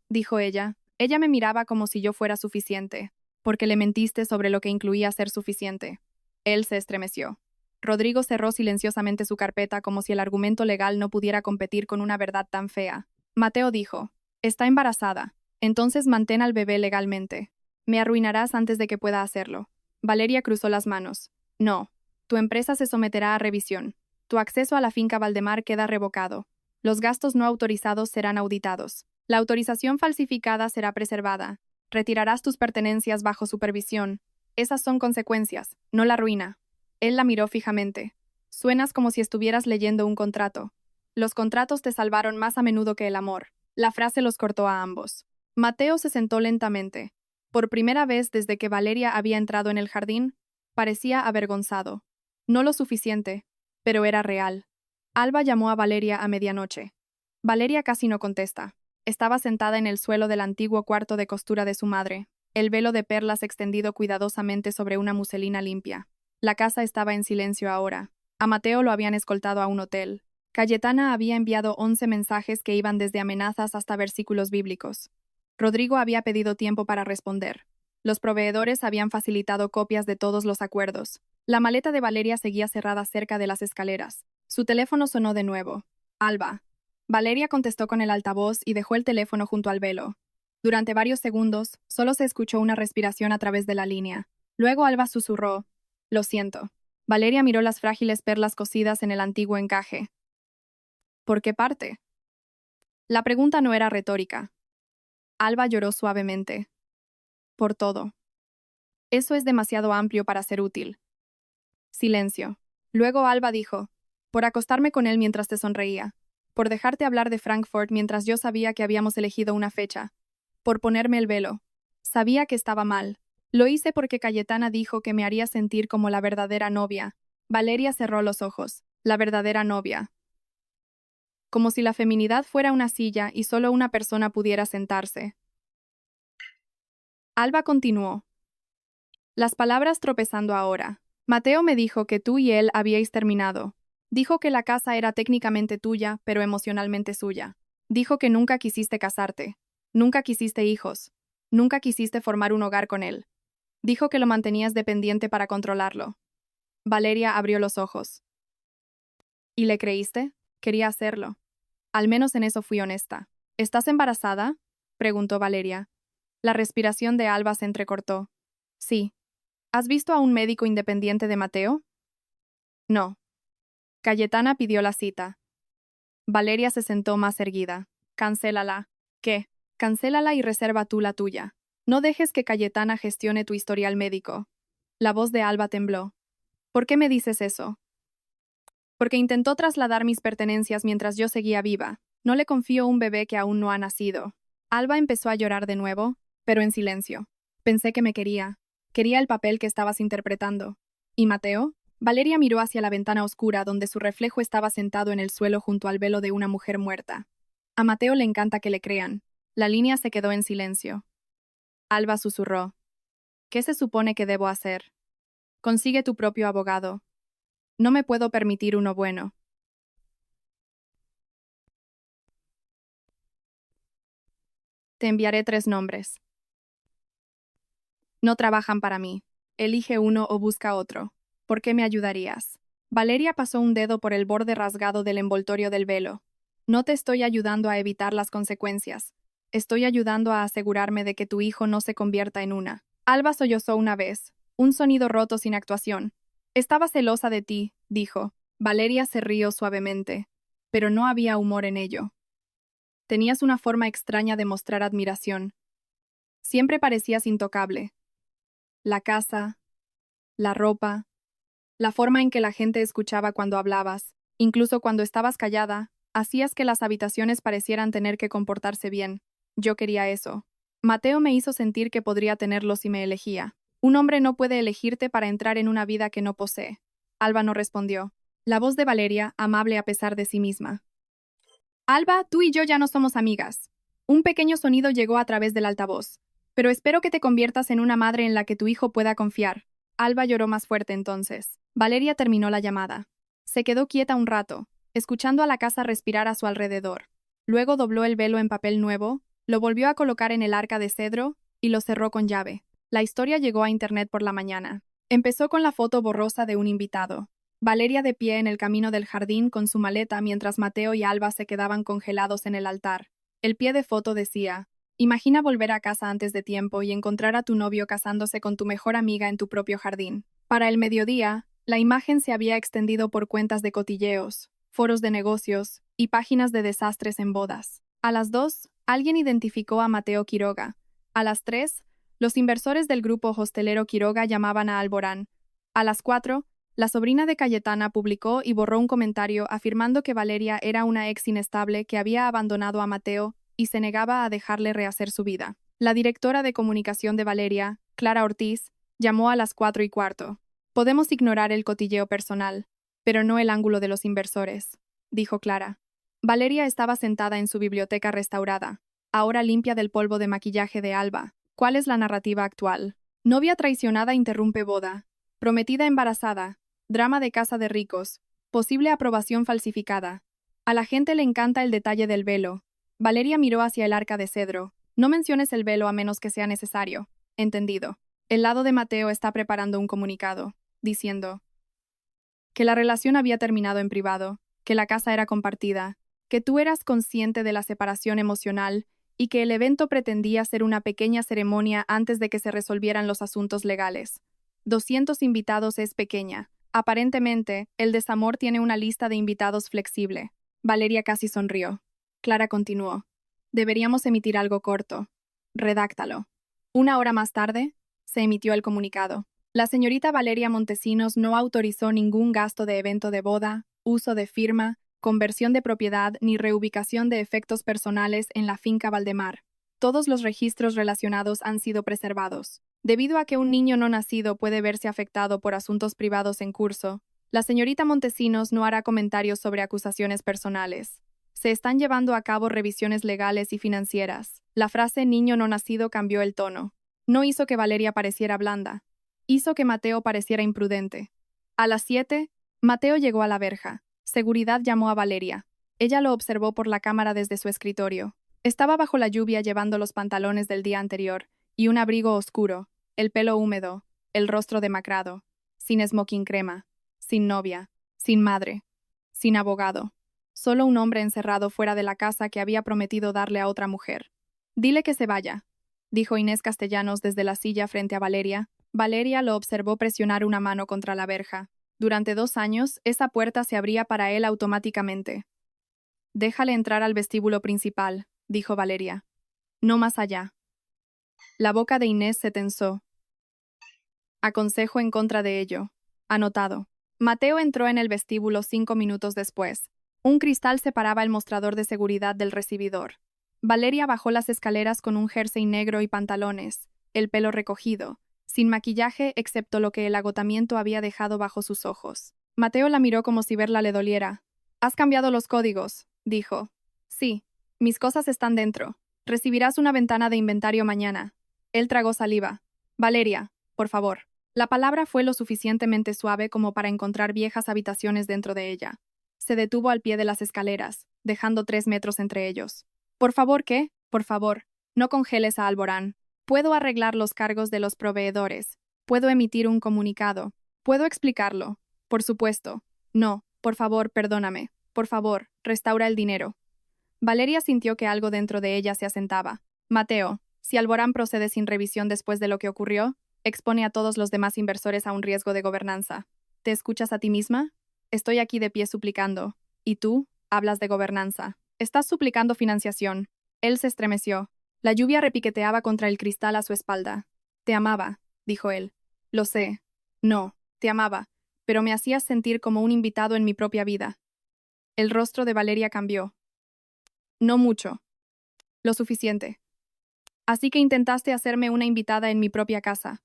Dijo ella. Ella me miraba como si yo fuera suficiente, porque le mentiste sobre lo que incluía ser suficiente. Él se estremeció. Rodrigo cerró silenciosamente su carpeta como si el argumento legal no pudiera competir con una verdad tan fea. Mateo dijo, está embarazada, entonces mantén al bebé legalmente. Me arruinarás antes de que pueda hacerlo. Valeria cruzó las manos. No, tu empresa se someterá a revisión. Tu acceso a la finca Valdemar queda revocado. Los gastos no autorizados serán auditados. La autorización falsificada será preservada. Retirarás tus pertenencias bajo supervisión. Esas son consecuencias, no la ruina. Él la miró fijamente. Suenas como si estuvieras leyendo un contrato. Los contratos te salvaron más a menudo que el amor. La frase los cortó a ambos. Mateo se sentó lentamente. Por primera vez desde que Valeria había entrado en el jardín, parecía avergonzado. No lo suficiente, pero era real. Alba llamó a Valeria a medianoche. Valeria casi no contesta. Estaba sentada en el suelo del antiguo cuarto de costura de su madre, el velo de perlas extendido cuidadosamente sobre una muselina limpia. La casa estaba en silencio ahora. A Mateo lo habían escoltado a un hotel. Cayetana había enviado 11 mensajes que iban desde amenazas hasta versículos bíblicos. Rodrigo había pedido tiempo para responder. Los proveedores habían facilitado copias de todos los acuerdos. La maleta de Valeria seguía cerrada cerca de las escaleras. Su teléfono sonó de nuevo. Alba. Valeria contestó con el altavoz y dejó el teléfono junto al velo. Durante varios segundos, solo se escuchó una respiración a través de la línea. Luego Alba susurró, lo siento. Valeria miró las frágiles perlas cosidas en el antiguo encaje. ¿Por qué parte? La pregunta no era retórica. Alba lloró suavemente. Por todo. Eso es demasiado amplio para ser útil. Silencio. Luego Alba dijo, por acostarme con él mientras te sonreía. Por dejarte hablar de Frankfurt mientras yo sabía que habíamos elegido una fecha. Por ponerme el velo. Sabía que estaba mal. Lo hice porque Cayetana dijo que me haría sentir como la verdadera novia. Valeria cerró los ojos. La verdadera novia. Como si la feminidad fuera una silla y solo una persona pudiera sentarse. Alba continuó. Las palabras tropezando ahora. Mateo me dijo que tú y él habíais terminado. Dijo que la casa era técnicamente tuya, pero emocionalmente suya. Dijo que nunca quisiste casarte. Nunca quisiste hijos. Nunca quisiste formar un hogar con él. Dijo que lo mantenías dependiente para controlarlo. Valeria abrió los ojos. ¿Y le creíste? Quería hacerlo. Al menos en eso fui honesta. ¿Estás embarazada? Preguntó Valeria. La respiración de Alba se entrecortó. Sí. ¿Has visto a un médico independiente de Mateo? No. Cayetana pidió la cita. Valeria se sentó más erguida. Cancélala. ¿Qué? Cancélala y reserva tú la tuya. No dejes que Cayetana gestione tu historial médico. La voz de Alba tembló. ¿Por qué me dices eso? Porque intentó trasladar mis pertenencias mientras yo seguía viva. No le confío un bebé que aún no ha nacido. Alba empezó a llorar de nuevo, pero en silencio. Pensé que me quería. Quería el papel que estabas interpretando. ¿Y Mateo? Valeria miró hacia la ventana oscura donde su reflejo estaba sentado en el suelo junto al velo de una mujer muerta. A Mateo le encanta que le crean. La línea se quedó en silencio. Alba susurró. ¿Qué se supone que debo hacer? Consigue tu propio abogado. No me puedo permitir uno bueno. Te enviaré 3 nombres. No trabajan para mí. Elige uno o busca otro. ¿Por qué me ayudarías? Valeria pasó un dedo por el borde rasgado del envoltorio del velo. No te estoy ayudando a evitar las consecuencias. Estoy ayudando a asegurarme de que tu hijo no se convierta en una. Alba sollozó una vez. Un sonido roto sin actuación. Estaba celosa de ti, dijo. Valeria se rió suavemente. Pero no había humor en ello. Tenías una forma extraña de mostrar admiración. Siempre parecías intocable. La casa, la ropa, la forma en que la gente escuchaba cuando hablabas, incluso cuando estabas callada, hacías que las habitaciones parecieran tener que comportarse bien. Yo quería eso. Mateo me hizo sentir que podría tenerlo si me elegía. Un hombre no puede elegirte para entrar en una vida que no posee. Alba no respondió. La voz de Valeria, amable a pesar de sí misma. Alba, tú y yo ya no somos amigas. Un pequeño sonido llegó a través del altavoz. Pero espero que te conviertas en una madre en la que tu hijo pueda confiar. Alba lloró más fuerte entonces. Valeria terminó la llamada. Se quedó quieta un rato, escuchando a la casa respirar a su alrededor. Luego dobló el velo en papel nuevo, lo volvió a colocar en el arca de cedro y lo cerró con llave. La historia llegó a internet por la mañana. Empezó con la foto borrosa de un invitado. Valeria de pie en el camino del jardín con su maleta mientras Mateo y Alba se quedaban congelados en el altar. El pie de foto decía: imagina volver a casa antes de tiempo y encontrar a tu novio casándose con tu mejor amiga en tu propio jardín. Para el mediodía, la imagen se había extendido por cuentas de cotilleos, foros de negocios y páginas de desastres en bodas. A las 2, alguien identificó a Mateo Quiroga. A las 3, los inversores del grupo hostelero Quiroga llamaban a Alborán. A las 4, la sobrina de Cayetana publicó y borró un comentario afirmando que Valeria era una ex inestable que había abandonado a Mateo y se negaba a dejarle rehacer su vida. La directora de comunicación de Valeria, Clara Ortiz, llamó a las 4:15. Podemos ignorar el cotilleo personal, pero no el ángulo de los inversores, dijo Clara. Valeria estaba sentada en su biblioteca restaurada, ahora limpia del polvo de maquillaje de Alba. ¿Cuál es la narrativa actual? Novia traicionada interrumpe boda. Prometida embarazada. Drama de casa de ricos. Posible aprobación falsificada. A la gente le encanta el detalle del velo. Valeria miró hacia el arca de cedro. No menciones el velo a menos que sea necesario. Entendido. El lado de Mateo está preparando un comunicado, diciendo que la relación había terminado en privado, que la casa era compartida, que tú eras consciente de la separación emocional y que el evento pretendía ser una pequeña ceremonia antes de que se resolvieran los asuntos legales. 200 invitados es pequeña. Aparentemente, el desamor tiene una lista de invitados flexible. Valeria casi sonrió. Clara continuó. Deberíamos emitir algo corto. Redáctalo. 1 hora más tarde, se emitió el comunicado. La señorita Valeria Montesinos no autorizó ningún gasto de evento de boda, uso de firma, conversión de propiedad ni reubicación de efectos personales en la finca Valdemar. Todos los registros relacionados han sido preservados. Debido a que un niño no nacido puede verse afectado por asuntos privados en curso, la señorita Montesinos no hará comentarios sobre acusaciones personales. Se están llevando a cabo revisiones legales y financieras. La frase niño no nacido cambió el tono. No hizo que Valeria pareciera blanda. Hizo que Mateo pareciera imprudente. A las 7, Mateo llegó a la verja. Seguridad llamó a Valeria. Ella lo observó por la cámara desde su escritorio. Estaba bajo la lluvia llevando los pantalones del día anterior y un abrigo oscuro, el pelo húmedo, el rostro demacrado, sin smoking crema, sin novia, sin madre, sin abogado. Solo un hombre encerrado fuera de la casa que había prometido darle a otra mujer. Dile que se vaya, dijo Inés Castellanos desde la silla frente a Valeria. Valeria lo observó presionar una mano contra la verja. Durante 2 años, esa puerta se abría para él automáticamente. Déjale entrar al vestíbulo principal, dijo Valeria. No más allá. La boca de Inés se tensó. Aconsejo en contra de ello. Anotado. Mateo entró en el vestíbulo 5 minutos después. Un cristal separaba el mostrador de seguridad del recibidor. Valeria bajó las escaleras con un jersey negro y pantalones, el pelo recogido, sin maquillaje excepto lo que el agotamiento había dejado bajo sus ojos. Mateo la miró como si verla le doliera. «Has cambiado los códigos», dijo. «Sí, mis cosas están dentro. Recibirás una ventana de inventario mañana». Él tragó saliva. «Valeria, por favor». La palabra fue lo suficientemente suave como para encontrar viejas habitaciones dentro de ella. Se detuvo al pie de las escaleras, dejando 3 metros entre ellos. «Por favor, ¿qué? Por favor, no congeles a Alborán. Puedo arreglar los cargos de los proveedores. Puedo emitir un comunicado. Puedo explicarlo. Por supuesto. No, por favor, perdóname. Por favor, restaura el dinero». Valeria sintió que algo dentro de ella se asentaba. «Mateo, si Alborán procede sin revisión después de lo que ocurrió, expone a todos los demás inversores a un riesgo de gobernanza. ¿Te escuchas a ti misma? Estoy aquí de pie suplicando. ¿Y tú? Hablas de gobernanza. Estás suplicando financiación». Él se estremeció. La lluvia repiqueteaba contra el cristal a su espalda. «Te amaba», dijo él. «Lo sé. No, te amaba, pero me hacías sentir como un invitado en mi propia vida. El rostro de Valeria cambió. No mucho. Lo suficiente. Así que intentaste hacerme una invitada en mi propia casa.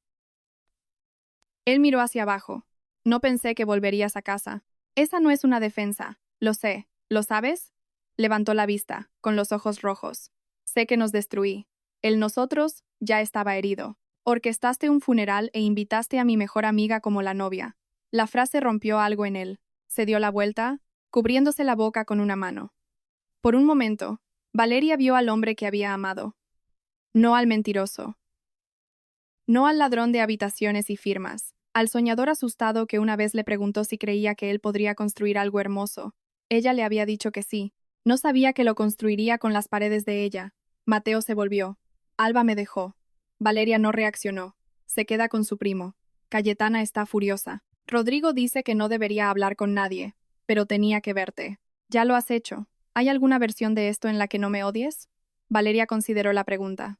Él miró hacia abajo. No pensé que volverías a casa. Esa no es una defensa. Lo sé. ¿Lo sabes? Levantó la vista, con los ojos rojos. Sé que nos destruí. El nosotros ya estaba herido. Orquestaste un funeral e invitaste a mi mejor amiga como la novia. La frase rompió algo en él. Se dio la vuelta, cubriéndose la boca con una mano. Por un momento, Valeria vio al hombre que había amado. No al mentiroso. No al ladrón de habitaciones y firmas. Al soñador asustado que una vez le preguntó si creía que él podría construir algo hermoso. Ella le había dicho que sí. No sabía que lo construiría con las paredes de ella. Mateo se volvió. Alba me dejó. Valeria no reaccionó. Se queda con su primo. Cayetana está furiosa. Rodrigo dice que no debería hablar con nadie, pero tenía que verte. Ya lo has hecho. ¿Hay alguna versión de esto en la que no me odies? Valeria consideró la pregunta.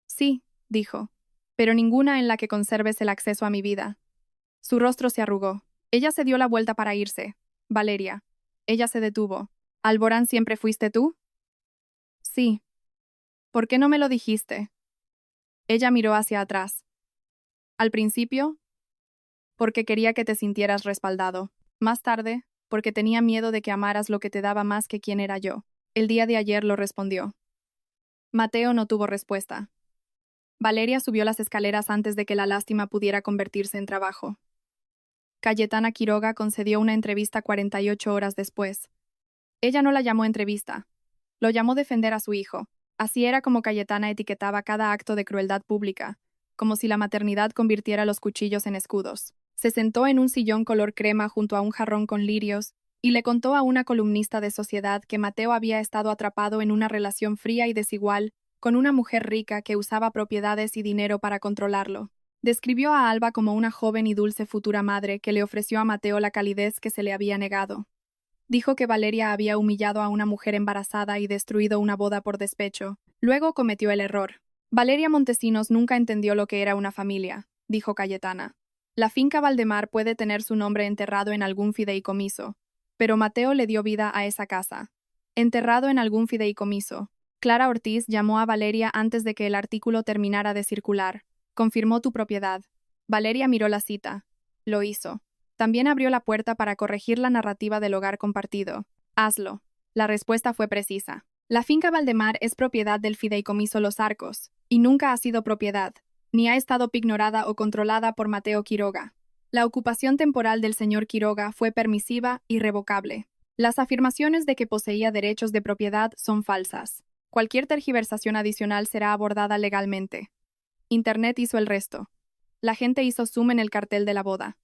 Sí, dijo, pero ninguna en la que conserves el acceso a mi vida. Su rostro se arrugó. Ella se dio la vuelta para irse. Valeria. Ella se detuvo. ¿Alborán siempre fuiste tú? Sí. ¿Por qué no me lo dijiste? Ella miró hacia atrás. Al principio, porque quería que te sintieras respaldado. Más tarde, porque tenía miedo de que amaras lo que te daba más que quien era yo. El día de ayer lo respondió. Mateo no tuvo respuesta. Valeria subió las escaleras antes de que la lástima pudiera convertirse en trabajo. Cayetana Quiroga concedió una entrevista 48 horas después. Ella no la llamó entrevista. Lo llamó defender a su hijo. Así era como Cayetana etiquetaba cada acto de crueldad pública, como si la maternidad convirtiera los cuchillos en escudos. Se sentó en un sillón color crema junto a un jarrón con lirios y le contó a una columnista de Sociedad que Mateo había estado atrapado en una relación fría y desigual con una mujer rica que usaba propiedades y dinero para controlarlo. Describió a Alba como una joven y dulce futura madre que le ofreció a Mateo la calidez que se le había negado. Dijo que Valeria había humillado a una mujer embarazada y destruido una boda por despecho. Luego cometió el error. Valeria Montesinos nunca entendió lo que era una familia, dijo Cayetana. La finca Valdemar puede tener su nombre enterrado en algún fideicomiso, pero Mateo le dio vida a esa casa. Enterrado en algún fideicomiso. Clara Ortiz llamó a Valeria antes de que el artículo terminara de circular. Confirmó tu propiedad. Valeria miró la cita. Lo hizo. También abrió la puerta para corregir la narrativa del hogar compartido. Hazlo. La respuesta fue precisa. La finca Valdemar es propiedad del fideicomiso Los Arcos, y nunca ha sido propiedad, ni ha estado pignorada o controlada por Mateo Quiroga. La ocupación temporal del señor Quiroga fue permisiva y revocable. Las afirmaciones de que poseía derechos de propiedad son falsas. Cualquier tergiversación adicional será abordada legalmente. Internet hizo el resto. La gente hizo zoom en el cartel de la boda.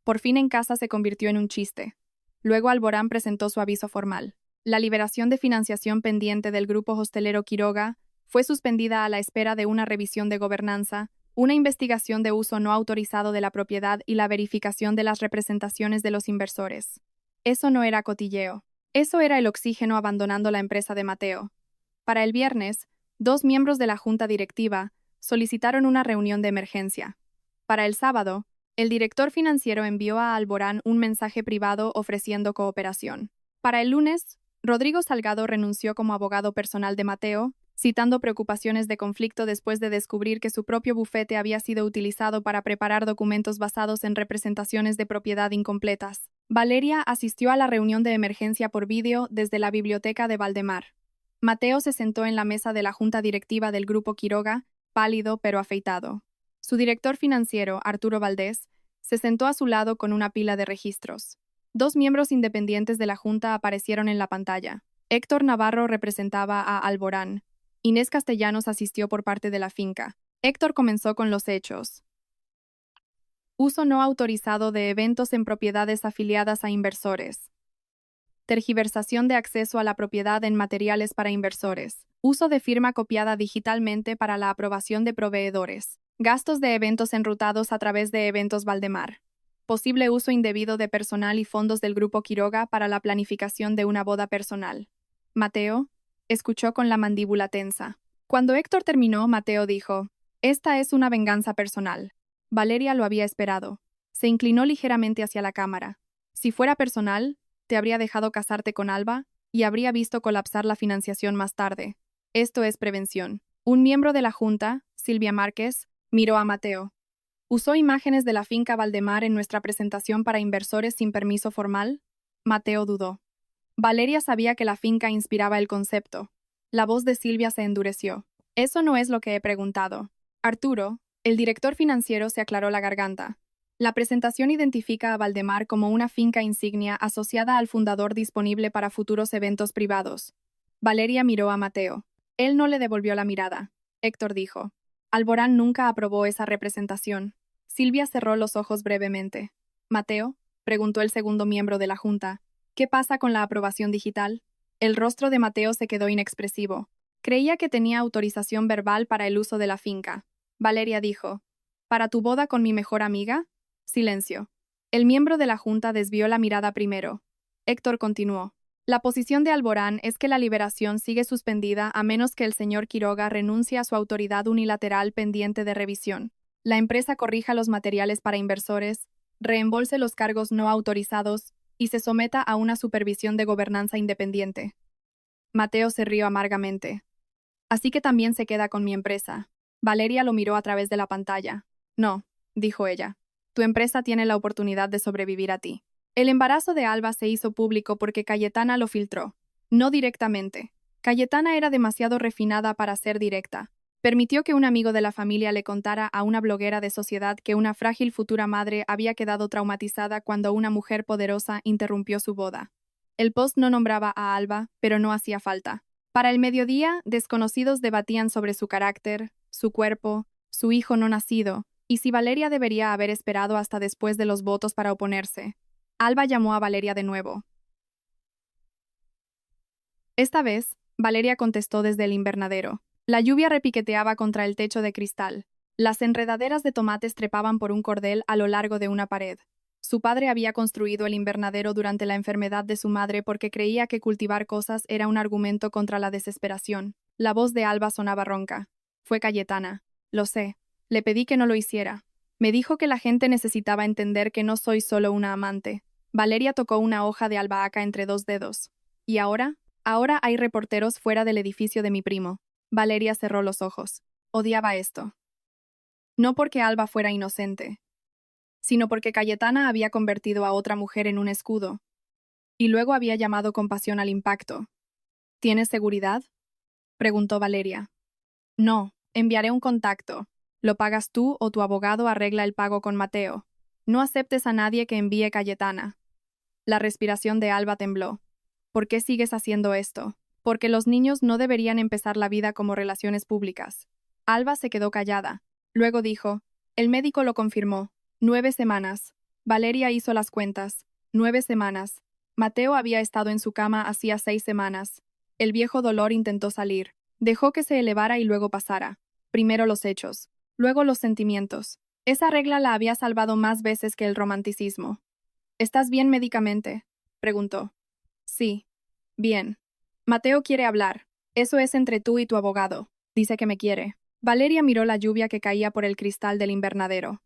Por fin en casa se convirtió en un chiste. Luego Alborán presentó su aviso formal. La liberación de financiación pendiente del grupo hostelero Quiroga fue suspendida a la espera de una revisión de gobernanza, una investigación de uso no autorizado de la propiedad y la verificación de las representaciones de los inversores. Eso no era cotilleo. Eso era el oxígeno abandonando la empresa de Mateo. Para el viernes, 2 miembros de la junta directiva solicitaron una reunión de emergencia. Para el sábado, el director financiero envió a Alborán un mensaje privado ofreciendo cooperación. Para el lunes, Rodrigo Salgado renunció como abogado personal de Mateo, citando preocupaciones de conflicto después de descubrir que su propio bufete había sido utilizado para preparar documentos basados en representaciones de propiedad incompletas. Valeria asistió a la reunión de emergencia por vídeo desde la biblioteca de Valdemar. Mateo se sentó en la mesa de la junta directiva del grupo Quiroga, pálido pero afeitado. Su director financiero, Arturo Valdés, se sentó a su lado con una pila de registros. 2 miembros independientes de la junta aparecieron en la pantalla. Héctor Navarro representaba a Alborán. Inés Castellanos asistió por parte de la finca. Héctor comenzó con los hechos. Uso no autorizado de eventos en propiedades afiliadas a inversores. Tergiversación de acceso a la propiedad en materiales para inversores. Uso de firma copiada digitalmente para la aprobación de proveedores. Gastos de eventos enrutados a través de eventos Valdemar. Posible uso indebido de personal y fondos del grupo Quiroga para la planificación de una boda personal. Mateo escuchó con la mandíbula tensa. Cuando Héctor terminó, Mateo dijo: «Esta es una venganza personal». Valeria lo había esperado. Se inclinó ligeramente hacia la cámara. Si fuera personal, te habría dejado casarte con Alba y habría visto colapsar la financiación más tarde. Esto es prevención. Un miembro de la Junta, Silvia Márquez, miró a Mateo. ¿Usó imágenes de la finca Valdemar en nuestra presentación para inversores sin permiso formal? Mateo dudó. Valeria sabía que la finca inspiraba el concepto. La voz de Silvia se endureció. Eso no es lo que he preguntado. Arturo, el director financiero, se aclaró la garganta. La presentación identifica a Valdemar como una finca insignia asociada al fundador disponible para futuros eventos privados. Valeria miró a Mateo. Él no le devolvió la mirada. Héctor dijo. Alborán nunca aprobó esa representación. Silvia cerró los ojos brevemente. Mateo, preguntó el segundo miembro de la Junta, ¿qué pasa con la aprobación digital? El rostro de Mateo se quedó inexpresivo. Creía que tenía autorización verbal para el uso de la finca. Valeria dijo, ¿para tu boda con mi mejor amiga? Silencio. El miembro de la Junta desvió la mirada primero. Héctor continuó. La posición de Alborán es que la liberación sigue suspendida a menos que el señor Quiroga renuncie a su autoridad unilateral pendiente de revisión. La empresa corrija los materiales para inversores, reembolse los cargos no autorizados y se someta a una supervisión de gobernanza independiente. Mateo se rió amargamente. Así que también se queda con mi empresa. Valeria lo miró a través de la pantalla. No, dijo ella. Tu empresa tiene la oportunidad de sobrevivir a ti. El embarazo de Alba se hizo público porque Cayetana lo filtró. No directamente. Cayetana era demasiado refinada para ser directa. Permitió que un amigo de la familia le contara a una bloguera de sociedad que una frágil futura madre había quedado traumatizada cuando una mujer poderosa interrumpió su boda. El post no nombraba a Alba, pero no hacía falta. Para el mediodía, desconocidos debatían sobre su carácter, su cuerpo, su hijo no nacido, y si Valeria debería haber esperado hasta después de los votos para oponerse. Alba llamó a Valeria de nuevo. Esta vez, Valeria contestó desde el invernadero. La lluvia repiqueteaba contra el techo de cristal. Las enredaderas de tomates trepaban por un cordel a lo largo de una pared. Su padre había construido el invernadero durante la enfermedad de su madre porque creía que cultivar cosas era un argumento contra la desesperación. La voz de Alba sonaba ronca. Fue Cayetana. Lo sé. Le pedí que no lo hiciera. Me dijo que la gente necesitaba entender que no soy solo una amante. Valeria tocó una hoja de albahaca entre dos dedos. ¿Y ahora? Ahora hay reporteros fuera del edificio de mi primo. Valeria cerró los ojos. Odiaba esto. No porque Alba fuera inocente, sino porque Cayetana había convertido a otra mujer en un escudo. Y luego había llamado con pasión al impacto. ¿Tienes seguridad? Preguntó Valeria. No, enviaré un contacto. Lo pagas tú o tu abogado arregla el pago con Mateo. No aceptes a nadie que envíe Cayetana. La respiración de Alba tembló. ¿Por qué sigues haciendo esto? Porque los niños no deberían empezar la vida como relaciones públicas. Alba se quedó callada. Luego dijo, el médico lo confirmó. 9 semanas. Valeria hizo las cuentas. 9 semanas. Mateo había estado en su cama hacía 6 semanas. El viejo dolor intentó salir. Dejó que se elevara y luego pasara. Primero los hechos, luego los sentimientos. Esa regla la había salvado más veces que el romanticismo. ¿Estás bien médicamente? Preguntó. Sí. Bien. Mateo quiere hablar. Eso es entre tú y tu abogado. Dice que me quiere. Valeria miró la lluvia que caía por el cristal del invernadero.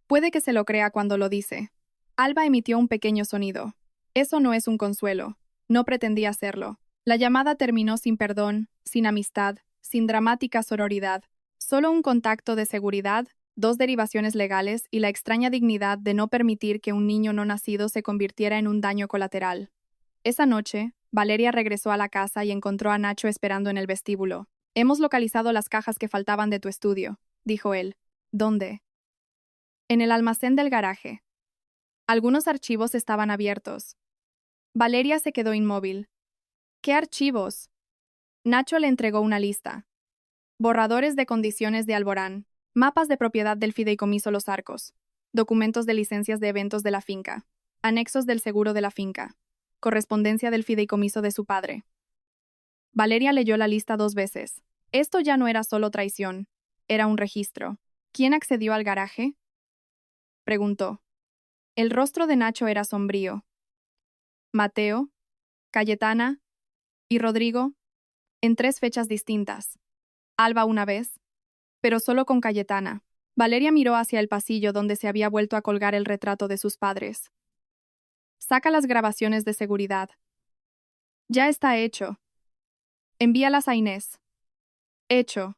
Puede que se lo crea cuando lo dice. Alba emitió un pequeño sonido. Eso no es un consuelo. No pretendía hacerlo. La llamada terminó sin perdón, sin amistad, sin dramática sororidad. Solo un contacto de seguridad, 2 derivaciones legales y la extraña dignidad de no permitir que un niño no nacido se convirtiera en un daño colateral. Esa noche, Valeria regresó a la casa y encontró a Nacho esperando en el vestíbulo. Hemos localizado las cajas que faltaban de tu estudio, dijo él. ¿Dónde? En el almacén del garaje. Algunos archivos estaban abiertos. Valeria se quedó inmóvil. ¿Qué archivos? Nacho le entregó una lista. Borradores de condiciones de Alborán, mapas de propiedad del fideicomiso Los Arcos, documentos de licencias de eventos de la finca, anexos del seguro de la finca, correspondencia del fideicomiso de su padre. Valeria leyó la lista 2 veces. Esto ya no era solo traición, era un registro. ¿Quién accedió al garaje? Preguntó. El rostro de Nacho era sombrío. Mateo, Cayetana y Rodrigo, en 3 fechas distintas. Alba una vez, pero solo con Cayetana. Valeria miró hacia el pasillo donde se había vuelto a colgar el retrato de sus padres. Saca las grabaciones de seguridad. Ya está hecho. Envíalas a Inés. Hecho.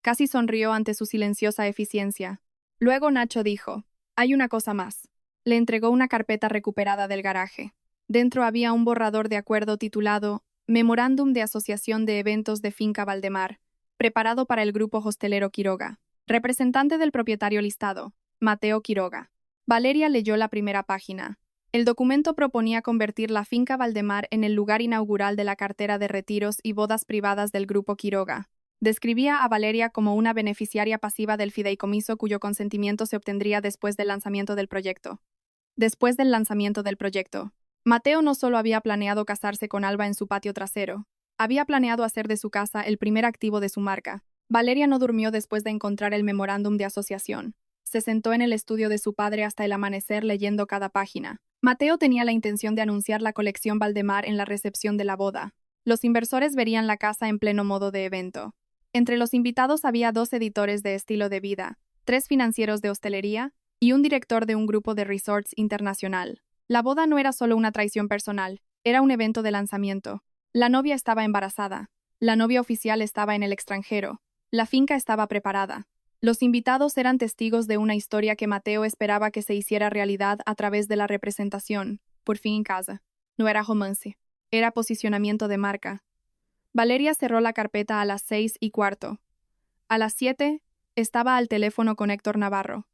Casi sonrió ante su silenciosa eficiencia. Luego Nacho dijo, hay una cosa más. Le entregó una carpeta recuperada del garaje. Dentro había un borrador de acuerdo titulado Memorándum de Asociación de Eventos de Finca Valdemar, preparado para el grupo hostelero Quiroga. Representante del propietario listado, Mateo Quiroga. Valeria leyó la primera página. El documento proponía convertir la finca Valdemar en el lugar inaugural de la cartera de retiros y bodas privadas del grupo Quiroga. Describía a Valeria como una beneficiaria pasiva del fideicomiso cuyo consentimiento se obtendría después del lanzamiento del proyecto. Después del lanzamiento del proyecto, Mateo no solo había planeado casarse con Alba en su patio trasero, había planeado hacer de su casa el primer activo de su marca. Valeria no durmió después de encontrar el memorándum de asociación. Se sentó en el estudio de su padre hasta el amanecer leyendo cada página. Mateo tenía la intención de anunciar la colección Valdemar en la recepción de la boda. Los inversores verían la casa en pleno modo de evento. Entre los invitados había 2 editores de estilo de vida, 3 financieros de hostelería y un director de un grupo de resorts internacional. La boda no era solo una traición personal, era un evento de lanzamiento. La novia estaba embarazada. La novia oficial estaba en el extranjero. La finca estaba preparada. Los invitados eran testigos de una historia que Mateo esperaba que se hiciera realidad a través de la representación, por fin en casa. No era romance, era posicionamiento de marca. Valeria cerró la carpeta a las 6:15. A las 7, estaba al teléfono con Héctor Navarro.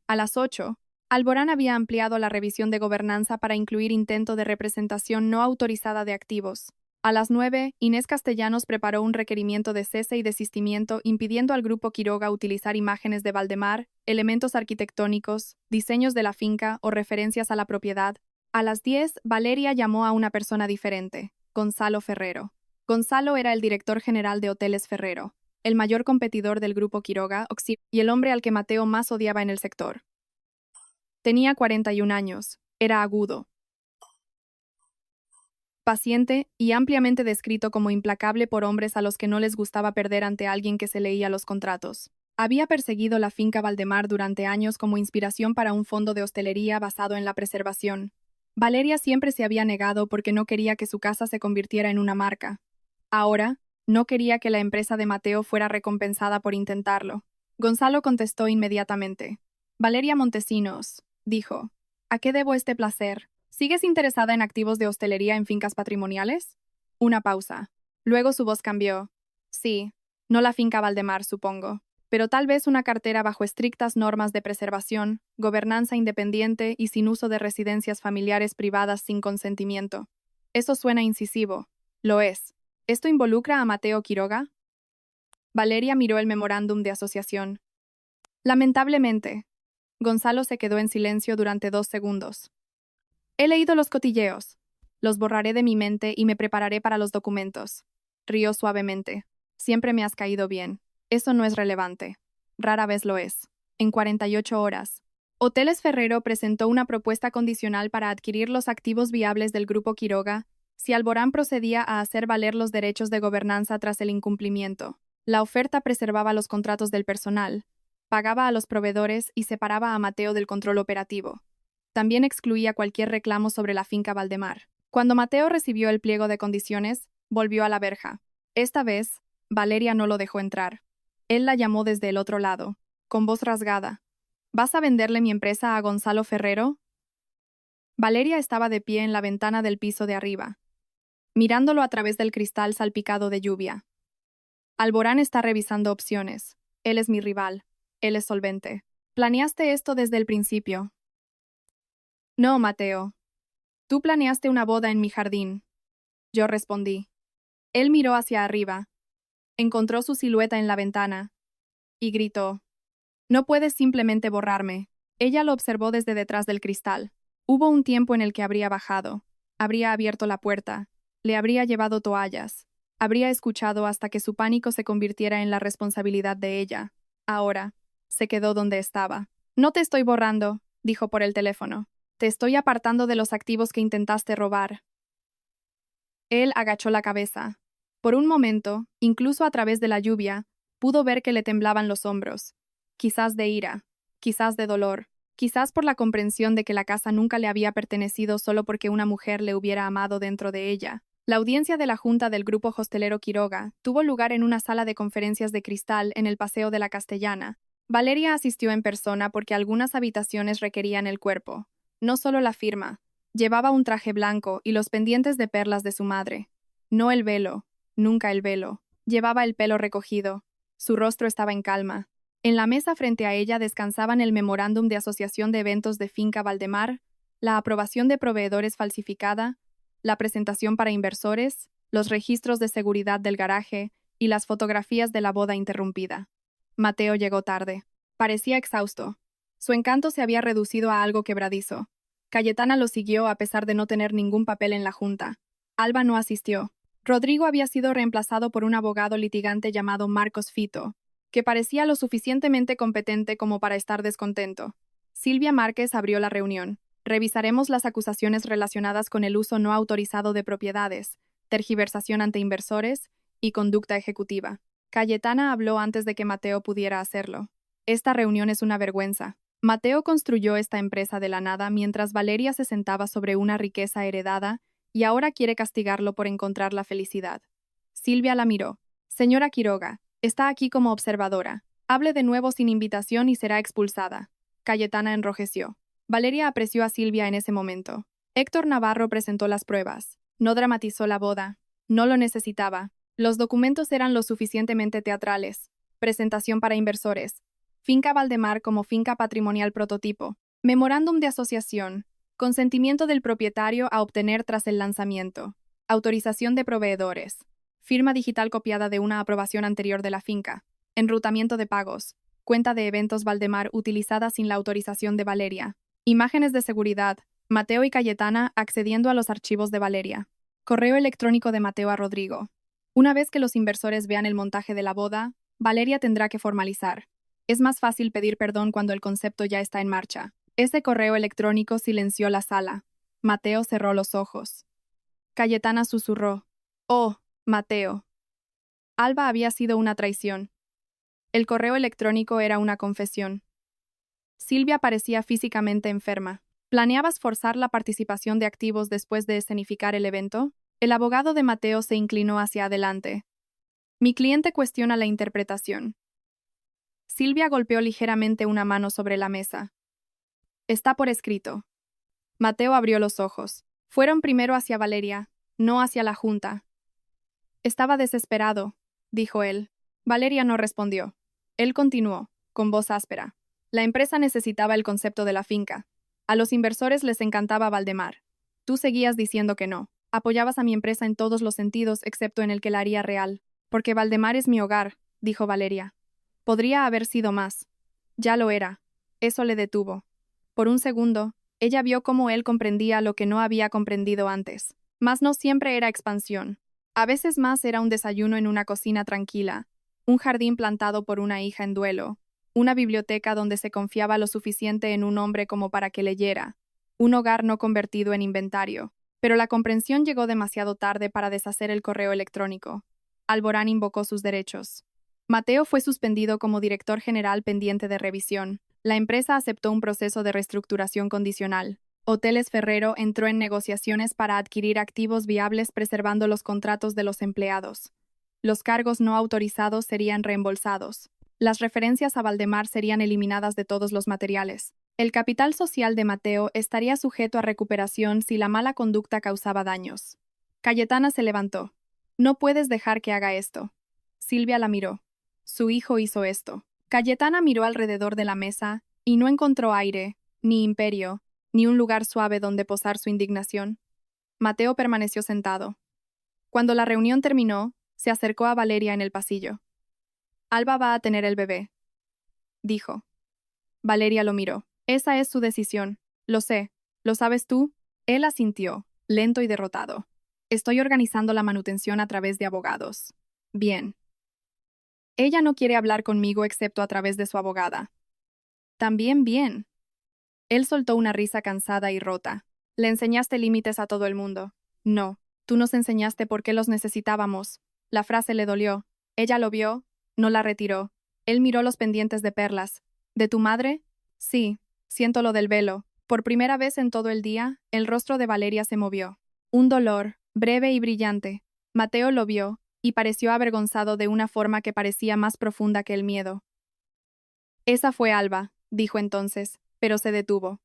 A las 8, Alborán había ampliado la revisión de gobernanza para incluir intento de representación no autorizada de activos. A las 9, Inés Castellanos preparó un requerimiento de cese y desistimiento impidiendo al grupo Quiroga utilizar imágenes de Valdemar, elementos arquitectónicos, diseños de la finca o referencias a la propiedad. A las 10, Valeria llamó a una persona diferente, Gonzalo Ferrero. Gonzalo era el director general de Hoteles Ferrero, el mayor competidor del grupo Quiroga y el hombre al que Mateo más odiaba en el sector. Tenía 41 años, era agudo, paciente y ampliamente descrito como implacable por hombres a los que no les gustaba perder ante alguien que se leía los contratos. Había perseguido la finca Valdemar durante años como inspiración para un fondo de hostelería basado en la preservación. Valeria siempre se había negado porque no quería que su casa se convirtiera en una marca. Ahora, no quería que la empresa de Mateo fuera recompensada por intentarlo. Gonzalo contestó inmediatamente. Valeria Montesinos, dijo. ¿A qué debo este placer? ¿Sigues interesada en activos de hostelería en fincas patrimoniales? Una pausa. Luego su voz cambió. Sí, no la finca Valdemar, supongo, pero tal vez una cartera bajo estrictas normas de preservación, gobernanza independiente y sin uso de residencias familiares privadas sin consentimiento. Eso suena incisivo. Lo es. ¿Esto involucra a Mateo Quiroga? Valeria miró el memorándum de asociación. Lamentablemente. Gonzalo se quedó en silencio durante 2 segundos. He leído los cotilleos. Los borraré de mi mente y me prepararé para los documentos. Rió suavemente. Siempre me has caído bien. Eso no es relevante. Rara vez lo es. En 48 horas. Hoteles Ferrero presentó una propuesta condicional para adquirir los activos viables del grupo Quiroga si Alborán procedía a hacer valer los derechos de gobernanza tras el incumplimiento. La oferta preservaba los contratos del personal, pagaba a los proveedores y separaba a Mateo del control operativo. También excluía cualquier reclamo sobre la finca Valdemar. Cuando Mateo recibió el pliego de condiciones, volvió a la verja. Esta vez, Valeria no lo dejó entrar. Él la llamó desde el otro lado, con voz rasgada. ¿Vas a venderle mi empresa a Gonzalo Ferrero? Valeria estaba de pie en la ventana del piso de arriba, mirándolo a través del cristal salpicado de lluvia. Alborán está revisando opciones. Él es mi rival. Él es solvente. ¿Planeaste esto desde el principio? No, Mateo. Tú planeaste una boda en mi jardín. Yo respondí. Él miró hacia arriba. Encontró su silueta en la ventana. Y gritó. No puedes simplemente borrarme. Ella lo observó desde detrás del cristal. Hubo un tiempo en el que habría bajado. Habría abierto la puerta. Le habría llevado toallas. Habría escuchado hasta que su pánico se convirtiera en la responsabilidad de ella. Ahora, se quedó donde estaba. No te estoy borrando, dijo por el teléfono. Te estoy apartando de los activos que intentaste robar. Él agachó la cabeza. Por un momento, incluso a través de la lluvia, pudo ver que le temblaban los hombros. quizás de ira, quizás de dolor, quizás por la comprensión de que la casa nunca le había pertenecido solo porque una mujer le hubiera amado dentro de ella. La audiencia de la junta del grupo hostelero Quiroga tuvo lugar en una sala de conferencias de cristal en el Paseo de la Castellana. Valeria asistió en persona porque algunas habitaciones requerían el cuerpo, no solo la firma. Llevaba un traje blanco y los pendientes de perlas de su madre. No el velo, nunca el velo. Llevaba el pelo recogido. Su rostro estaba en calma. En la mesa frente a ella descansaban el memorándum de asociación de eventos de Finca Valdemar, la aprobación de proveedores falsificada, la presentación para inversores, los registros de seguridad del garaje y las fotografías de la boda interrumpida. Mateo llegó tarde. Parecía exhausto. Su encanto se había reducido a algo quebradizo. Cayetana lo siguió a pesar de no tener ningún papel en la junta. Alba no asistió. Rodrigo había sido reemplazado por un abogado litigante llamado Marcos Fito, que parecía lo suficientemente competente como para estar descontento. Silvia Márquez abrió la reunión. Revisaremos las acusaciones relacionadas con el uso no autorizado de propiedades, tergiversación ante inversores y conducta ejecutiva. Cayetana habló antes de que Mateo pudiera hacerlo. Esta reunión es una vergüenza. Mateo construyó esta empresa de la nada mientras Valeria se sentaba sobre una riqueza heredada y ahora quiere castigarlo por encontrar la felicidad. Silvia la miró. Señora Quiroga, está aquí como observadora. Hable de nuevo sin invitación y será expulsada. Cayetana enrojeció. Valeria apreció a Silvia en ese momento. Héctor Navarro presentó las pruebas. No dramatizó la boda. No lo necesitaba. Los documentos eran lo suficientemente teatrales. Presentación para inversores. Finca Valdemar como finca patrimonial prototipo. Memorándum de asociación. Consentimiento del propietario a obtener tras el lanzamiento. Autorización de proveedores. Firma digital copiada de una aprobación anterior de la finca. Enrutamiento de pagos. Cuenta de eventos Valdemar utilizada sin la autorización de Valeria. Imágenes de seguridad. Mateo y Cayetana accediendo a los archivos de Valeria. Correo electrónico de Mateo a Rodrigo. Una vez que los inversores vean el montaje de la boda, Valeria tendrá que formalizar. Es más fácil pedir perdón cuando el concepto ya está en marcha. Ese correo electrónico silenció la sala. Mateo cerró los ojos. Cayetana susurró. Oh, Mateo. Alba había sido una traición. El correo electrónico era una confesión. Silvia parecía físicamente enferma. ¿Planeabas forzar la participación de activos después de escenificar el evento? El abogado de Mateo se inclinó hacia adelante. Mi cliente cuestiona la interpretación. Silvia golpeó ligeramente una mano sobre la mesa. Está por escrito. Mateo abrió los ojos. Fueron primero hacia Valeria, no hacia la junta. Estaba desesperado, dijo él. Valeria no respondió. Él continuó, con voz áspera. La empresa necesitaba el concepto de la finca. A los inversores les encantaba Valdemar. Tú seguías diciendo que no. Apoyabas a mi empresa en todos los sentidos excepto en el que la haría real. Porque Valdemar es mi hogar, dijo Valeria. Podría haber sido más. Ya lo era. Eso le detuvo. Por un segundo, ella vio cómo él comprendía lo que no había comprendido antes. Mas no siempre era expansión. A veces más era un desayuno en una cocina tranquila, un jardín plantado por una hija en duelo, una biblioteca donde se confiaba lo suficiente en un hombre como para que leyera, un hogar no convertido en inventario. Pero la comprensión llegó demasiado tarde para deshacer el correo electrónico. Alborán invocó sus derechos. Mateo fue suspendido como director general pendiente de revisión. La empresa aceptó un proceso de reestructuración condicional. Hoteles Ferrero entró en negociaciones para adquirir activos viables preservando los contratos de los empleados. Los cargos no autorizados serían reembolsados. Las referencias a Valdemar serían eliminadas de todos los materiales. El capital social de Mateo estaría sujeto a recuperación si la mala conducta causaba daños. Cayetana se levantó. No puedes dejar que haga esto. Silvia la miró. Su hijo hizo esto. Cayetana miró alrededor de la mesa y no encontró aire, ni imperio, ni un lugar suave donde posar su indignación. Mateo permaneció sentado. Cuando la reunión terminó, se acercó a Valeria en el pasillo. Alba va a tener el bebé, dijo. Valeria lo miró. Esa es su decisión. Lo sé. ¿Lo sabes tú? Él asintió, lento y derrotado. Estoy organizando la manutención a través de abogados. Bien. Ella no quiere hablar conmigo excepto a través de su abogada. También bien. Él soltó una risa cansada y rota. Le enseñaste límites a todo el mundo. No, tú nos enseñaste por qué los necesitábamos. La frase le dolió. Ella lo vio, no la retiró. Él miró los pendientes de perlas. ¿De tu madre? Sí, siento lo del velo. Por primera vez en todo el día, el rostro de Valeria se movió. Un dolor, breve y brillante. Mateo lo vio, y pareció avergonzado de una forma que parecía más profunda que el miedo. Esa fue Alba, dijo entonces, pero se detuvo.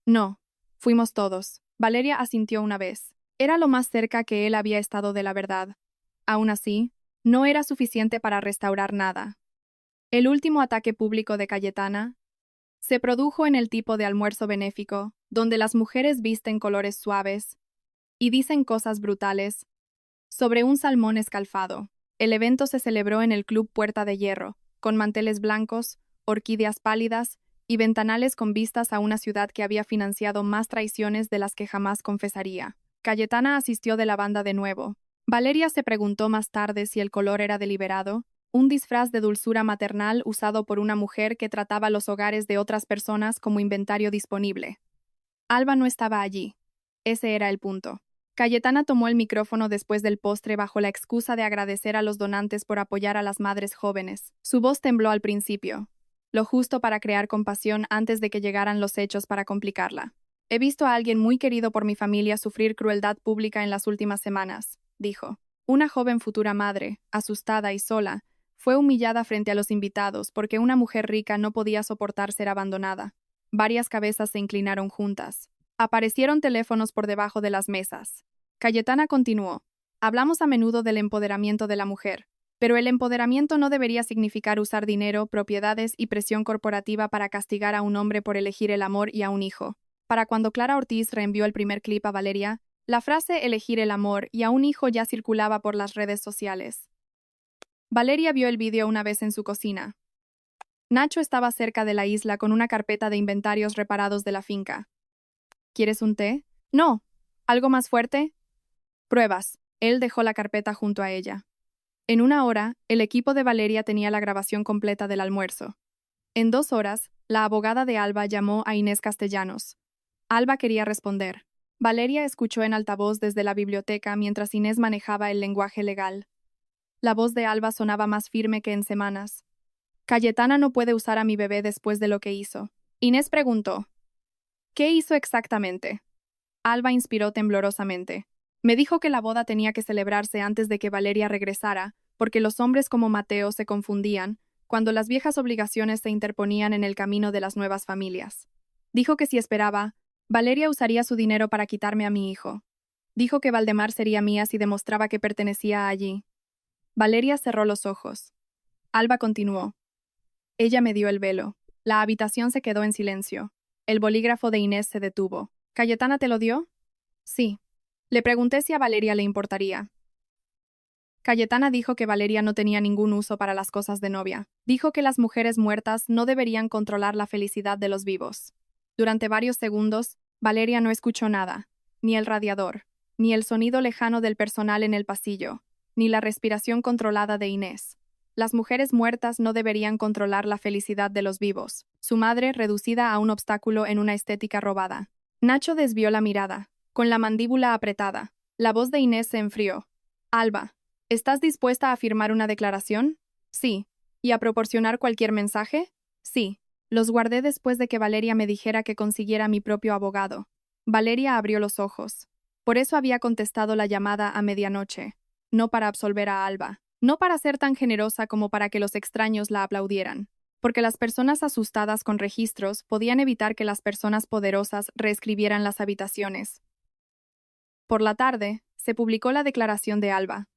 No, fuimos todos. Valeria asintió una vez. Era lo más cerca que él había estado de la verdad. Aún así, no era suficiente para restaurar nada. El último ataque público de Cayetana se produjo en el tipo de almuerzo benéfico, donde las mujeres visten colores suaves y dicen cosas brutales, sobre un salmón escalfado. El evento se celebró en el Club Puerta de Hierro, con manteles blancos, orquídeas pálidas y ventanales con vistas a una ciudad que había financiado más traiciones de las que jamás confesaría. Cayetana asistió de la banda de nuevo. Valeria se preguntó más tarde si el color era deliberado, un disfraz de dulzura maternal usado por una mujer que trataba los hogares de otras personas como inventario disponible. Alba no estaba allí. Ese era el punto. Cayetana tomó el micrófono después del postre bajo la excusa de agradecer a los donantes por apoyar a las madres jóvenes. Su voz tembló al principio, lo justo para crear compasión antes de que llegaran los hechos para complicarla. He visto a alguien muy querido por mi familia sufrir crueldad pública en las últimas semanas, dijo. Una joven futura madre, asustada y sola, fue humillada frente a los invitados porque una mujer rica no podía soportar ser abandonada. Varias cabezas se inclinaron juntas. Aparecieron teléfonos por debajo de las mesas. Cayetana continuó. Hablamos a menudo del empoderamiento de la mujer, pero el empoderamiento no debería significar usar dinero, propiedades y presión corporativa para castigar a un hombre por elegir el amor y a un hijo. Para cuando Clara Ortiz reenvió el primer clip a Valeria, la frase elegir el amor y a un hijo ya circulaba por las redes sociales. Valeria vio el vídeo una vez en su cocina. Nacho estaba cerca de la isla con una carpeta de inventarios reparados de la finca. ¿Quieres un té? No. ¿Algo más fuerte? Pruebas. Él dejó la carpeta junto a ella. En 1 hora, el equipo de Valeria tenía la grabación completa del almuerzo. En 2 horas, la abogada de Alba llamó a Inés Castellanos. Alba quería responder. Valeria escuchó en altavoz desde la biblioteca mientras Inés manejaba el lenguaje legal. La voz de Alba sonaba más firme que en semanas. Cayetana no puede usar a mi bebé después de lo que hizo. Inés preguntó. ¿Qué hizo exactamente? Alba inspiró temblorosamente. Me dijo que la boda tenía que celebrarse antes de que Valeria regresara, porque los hombres como Mateo se confundían cuando las viejas obligaciones se interponían en el camino de las nuevas familias. Dijo que si esperaba, Valeria usaría su dinero para quitarme a mi hijo. Dijo que Valdemar sería mía si demostraba que pertenecía allí. Valeria cerró los ojos. Alba continuó. Ella me dio el velo. La habitación se quedó en silencio. El bolígrafo de Inés se detuvo. ¿Cayetana te lo dio? Sí. Le pregunté si a Valeria le importaría. Cayetana dijo que Valeria no tenía ningún uso para las cosas de novia. Dijo que las mujeres muertas no deberían controlar la felicidad de los vivos. Durante varios segundos, Valeria no escuchó nada, ni el radiador, ni el sonido lejano del personal en el pasillo, ni la respiración controlada de Inés. Las mujeres muertas no deberían controlar la felicidad de los vivos. Su madre reducida a un obstáculo en una estética robada. Nacho desvió la mirada, con la mandíbula apretada. La voz de Inés se enfrió. Alba, ¿estás dispuesta a firmar una declaración? Sí. ¿Y a proporcionar cualquier mensaje? Sí. Los guardé después de que Valeria me dijera que consiguiera mi propio abogado. Valeria abrió los ojos. Por eso había contestado la llamada a medianoche. No para absolver a Alba. No para ser tan generosa como para que los extraños la aplaudieran. Porque las personas asustadas con registros podían evitar que las personas poderosas reescribieran las habitaciones. Por la tarde, se publicó la declaración de Alba.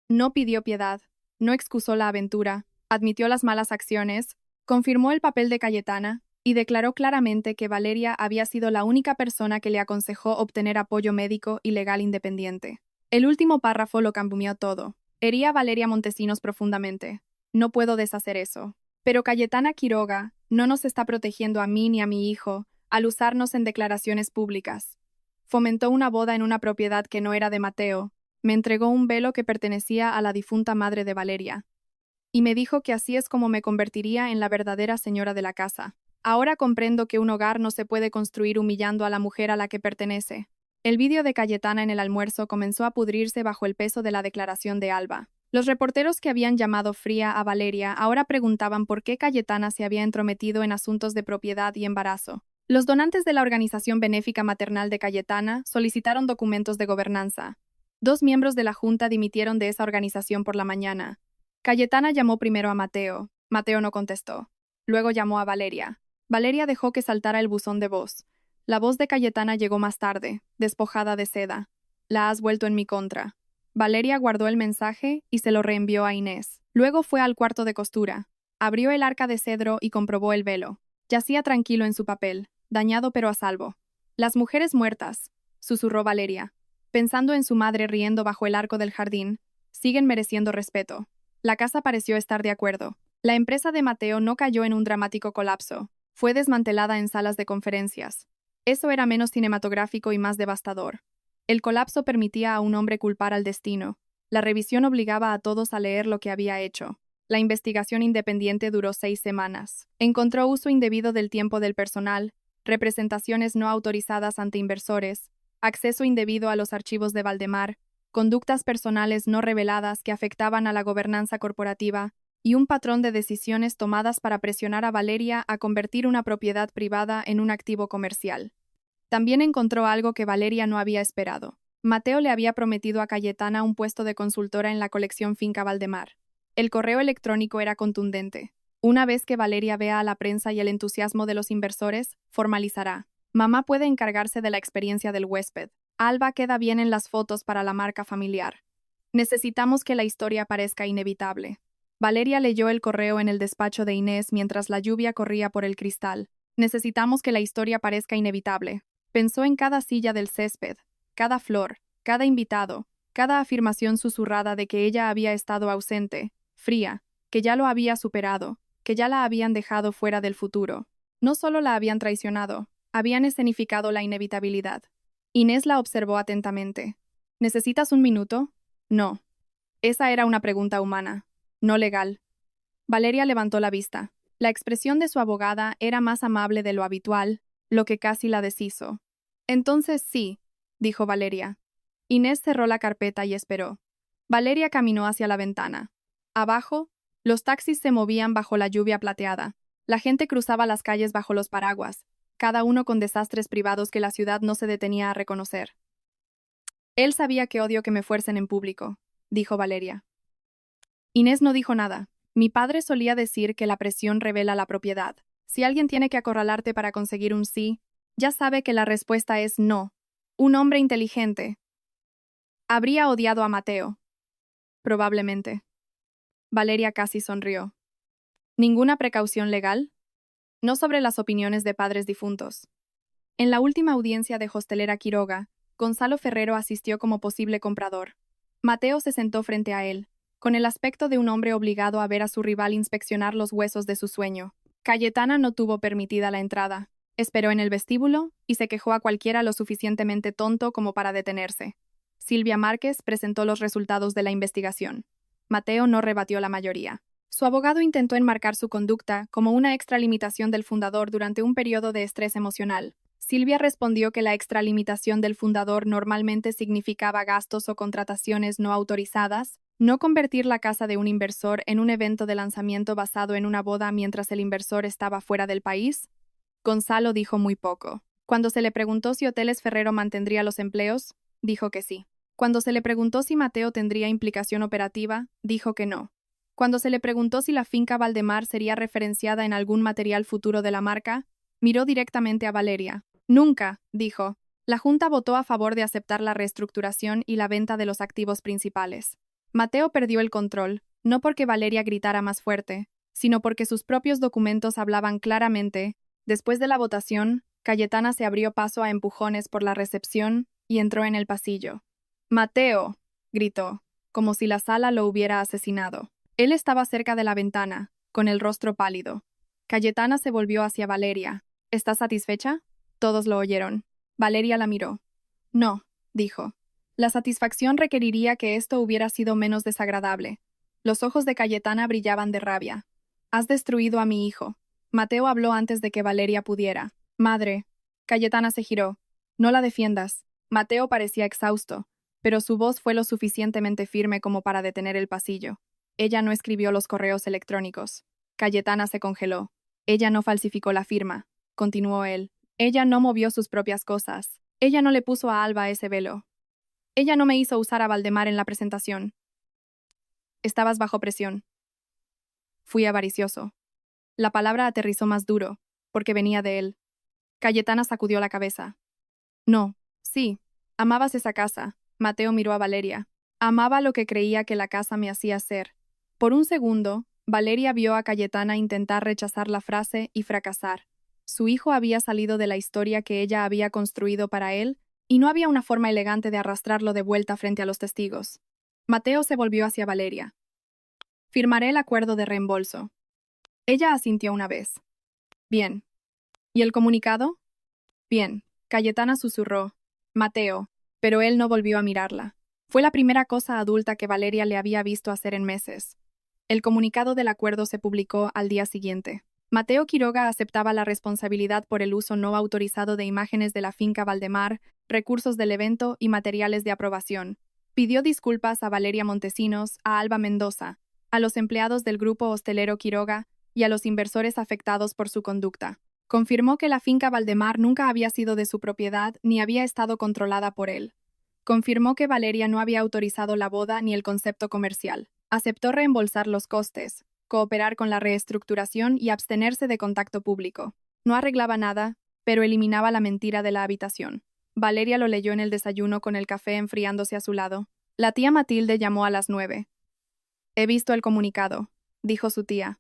No pidió piedad, no excusó la aventura, admitió las malas acciones, confirmó el papel de Cayetana y declaró claramente que Valeria había sido la única persona que le aconsejó obtener apoyo médico y legal independiente. El último párrafo lo cambió todo. Hería a Valeria Montesinos profundamente. No puedo deshacer eso. Pero Cayetana Quiroga no nos está protegiendo a mí ni a mi hijo al usarnos en declaraciones públicas. Fomentó una boda en una propiedad que no era de Mateo. Me entregó un velo que pertenecía a la difunta madre de Valeria. Y me dijo que así es como me convertiría en la verdadera señora de la casa. Ahora comprendo que un hogar no se puede construir humillando a la mujer a la que pertenece. El vídeo de Cayetana en el almuerzo comenzó a pudrirse bajo el peso de la declaración de Alba. Los reporteros que habían llamado fría a Valeria ahora preguntaban por qué Cayetana se había entrometido en asuntos de propiedad y embarazo. Los donantes de la organización benéfica maternal de Cayetana solicitaron documentos de gobernanza. 2 miembros de la junta dimitieron de esa organización por la mañana. Cayetana llamó primero a Mateo. Mateo no contestó. Luego llamó a Valeria. Valeria dejó que saltara el buzón de voz. La voz de Cayetana llegó más tarde, despojada de seda. La has vuelto en mi contra. Valeria guardó el mensaje y se lo reenvió a Inés. Luego fue al cuarto de costura. Abrió el arca de cedro y comprobó el velo. Yacía tranquilo en su papel, dañado pero a salvo. Las mujeres muertas, susurró Valeria, pensando en su madre riendo bajo el arco del jardín, siguen mereciendo respeto. La casa pareció estar de acuerdo. La empresa de Mateo no cayó en un dramático colapso. Fue desmantelada en salas de conferencias. Eso era menos cinematográfico y más devastador. El colapso permitía a un hombre culpar al destino. La revisión obligaba a todos a leer lo que había hecho. La investigación independiente duró 6 semanas. Encontró uso indebido del tiempo del personal, representaciones no autorizadas ante inversores, acceso indebido a los archivos de Valdemar, conductas personales no reveladas que afectaban a la gobernanza corporativa y un patrón de decisiones tomadas para presionar a Valeria a convertir una propiedad privada en un activo comercial. También encontró algo que Valeria no había esperado. Mateo le había prometido a Cayetana un puesto de consultora en la colección Finca Valdemar. El correo electrónico era contundente. Una vez que Valeria vea a la prensa y el entusiasmo de los inversores, formalizará. Mamá puede encargarse de la experiencia del huésped. Alba queda bien en las fotos para la marca familiar. Necesitamos que la historia parezca inevitable. Valeria leyó el correo en el despacho de Inés mientras la lluvia corría por el cristal. Necesitamos que la historia parezca inevitable. Pensó en cada silla del césped, cada flor, cada invitado, cada afirmación susurrada de que ella había estado ausente, fría, que ya lo había superado, que ya la habían dejado fuera del futuro. No solo la habían traicionado, habían escenificado la inevitabilidad. Inés la observó atentamente. ¿Necesitas un minuto? No. Esa era una pregunta humana, no legal. Valeria levantó la vista. La expresión de su abogada era más amable de lo habitual, lo que casi la deshizo. Entonces sí, dijo Valeria. Inés cerró la carpeta y esperó. Valeria caminó hacia la ventana. Abajo, los taxis se movían bajo la lluvia plateada. La gente cruzaba las calles bajo los paraguas, cada uno con desastres privados que la ciudad no se detenía a reconocer. Él sabía que odio que me fuercen en público, dijo Valeria. Inés no dijo nada. Mi padre solía decir que la presión revela la propiedad. Si alguien tiene que acorralarte para conseguir un sí, ya sabe que la respuesta es no. Un hombre inteligente. Habría odiado a Mateo. Probablemente. Valeria casi sonrió. ¿Ninguna precaución legal? No sobre las opiniones de padres difuntos. En la última audiencia de Hostelera Quiroga, Gonzalo Ferrero asistió como posible comprador. Mateo se sentó frente a él, con el aspecto de un hombre obligado a ver a su rival inspeccionar los huesos de su sueño. Cayetana no tuvo permitida la entrada. Esperó en el vestíbulo y se quejó a cualquiera lo suficientemente tonto como para detenerse. Silvia Márquez presentó los resultados de la investigación. Mateo no rebatió la mayoría. Su abogado intentó enmarcar su conducta como una extralimitación del fundador durante un periodo de estrés emocional. Silvia respondió que la extralimitación del fundador normalmente significaba gastos o contrataciones no autorizadas, no convertir la casa de un inversor en un evento de lanzamiento basado en una boda mientras el inversor estaba fuera del país. Gonzalo dijo muy poco. Cuando se le preguntó si Hoteles Ferrero mantendría los empleos, dijo que sí. Cuando se le preguntó si Mateo tendría implicación operativa, dijo que no. Cuando se le preguntó si la finca Valdemar sería referenciada en algún material futuro de la marca, miró directamente a Valeria. Nunca, dijo. La Junta votó a favor de aceptar la reestructuración y la venta de los activos principales. Mateo perdió el control, no porque Valeria gritara más fuerte, sino porque sus propios documentos hablaban claramente. Después de la votación, Cayetana se abrió paso a empujones por la recepción y entró en el pasillo. «¡Mateo!», gritó, como si la sala lo hubiera asesinado. Él estaba cerca de la ventana, con el rostro pálido. Cayetana se volvió hacia Valeria. «¿Estás satisfecha?». Todos lo oyeron. Valeria la miró. «No», dijo. La satisfacción requeriría que esto hubiera sido menos desagradable. Los ojos de Cayetana brillaban de rabia. «Has destruido a mi hijo». Mateo habló antes de que Valeria pudiera. «Madre». Cayetana se giró. «No la defiendas». Mateo parecía exhausto. pero su voz fue lo suficientemente firme como para detener el pasillo. Ella no escribió los correos electrónicos. Cayetana se congeló. Ella no falsificó la firma, continuó él. Ella no movió sus propias cosas. Ella no le puso a Alba ese velo. Ella no me hizo usar a Valdemar en la presentación. Estabas bajo presión. Fui avaricioso. La palabra aterrizó más duro, porque venía de él. Cayetana sacudió la cabeza. No, sí, amabas esa casa. Mateo miró a Valeria. Amaba lo que creía que la casa me hacía ser. Por un segundo, Valeria vio a Cayetana intentar rechazar la frase y fracasar. Su hijo había salido de la historia que ella había construido para él, y no había una forma elegante de arrastrarlo de vuelta frente a los testigos. Mateo se volvió hacia Valeria. Firmaré el acuerdo de reembolso. Ella asintió una vez. Bien. ¿Y el comunicado? Bien. Cayetana susurró. Mateo. Pero él no volvió a mirarla. Fue la primera cosa adulta que Valeria le había visto hacer en meses. El comunicado del acuerdo se publicó al día siguiente. Mateo Quiroga aceptaba la responsabilidad por el uso no autorizado de imágenes de la finca Valdemar, recursos del evento y materiales de aprobación. Pidió disculpas a Valeria Montesinos, a Alba Mendoza, a los empleados del grupo hostelero Quiroga y a los inversores afectados por su conducta. Confirmó que la finca Valdemar nunca había sido de su propiedad ni había estado controlada por él. Confirmó que Valeria no había autorizado la boda ni el concepto comercial. Aceptó reembolsar los costes, cooperar con la reestructuración y abstenerse de contacto público. No arreglaba nada, pero eliminaba la mentira de la habitación. Valeria lo leyó en el desayuno con el café enfriándose a su lado. La tía Matilde llamó a las 9. He visto el comunicado, dijo su tía.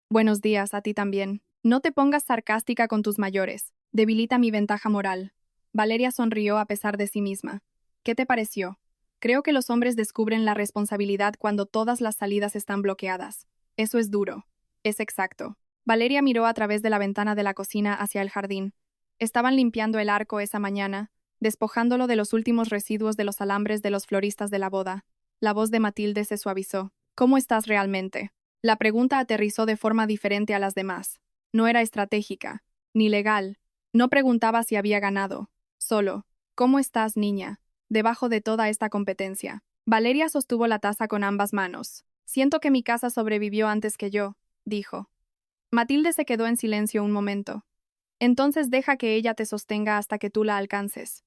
Buenos días, a ti también. No te pongas sarcástica con tus mayores. Debilita mi ventaja moral. Valeria sonrió a pesar de sí misma. ¿Qué te pareció? Creo que los hombres descubren la responsabilidad cuando todas las salidas están bloqueadas. Eso es duro. Es exacto. Valeria miró a través de la ventana de la cocina hacia el jardín. Estaban limpiando el arco esa mañana, despojándolo de los últimos residuos de los alambres de los floristas de la boda. La voz de Matilde se suavizó. ¿Cómo estás realmente? La pregunta aterrizó de forma diferente a las demás. No era estratégica, ni legal. No preguntaba si había ganado. Solo, ¿cómo estás, niña? Debajo de toda esta competencia. Valeria sostuvo la taza con ambas manos. Siento que mi casa sobrevivió antes que yo, dijo. Matilde se quedó en silencio un momento. Entonces deja que ella te sostenga hasta que tú la alcances.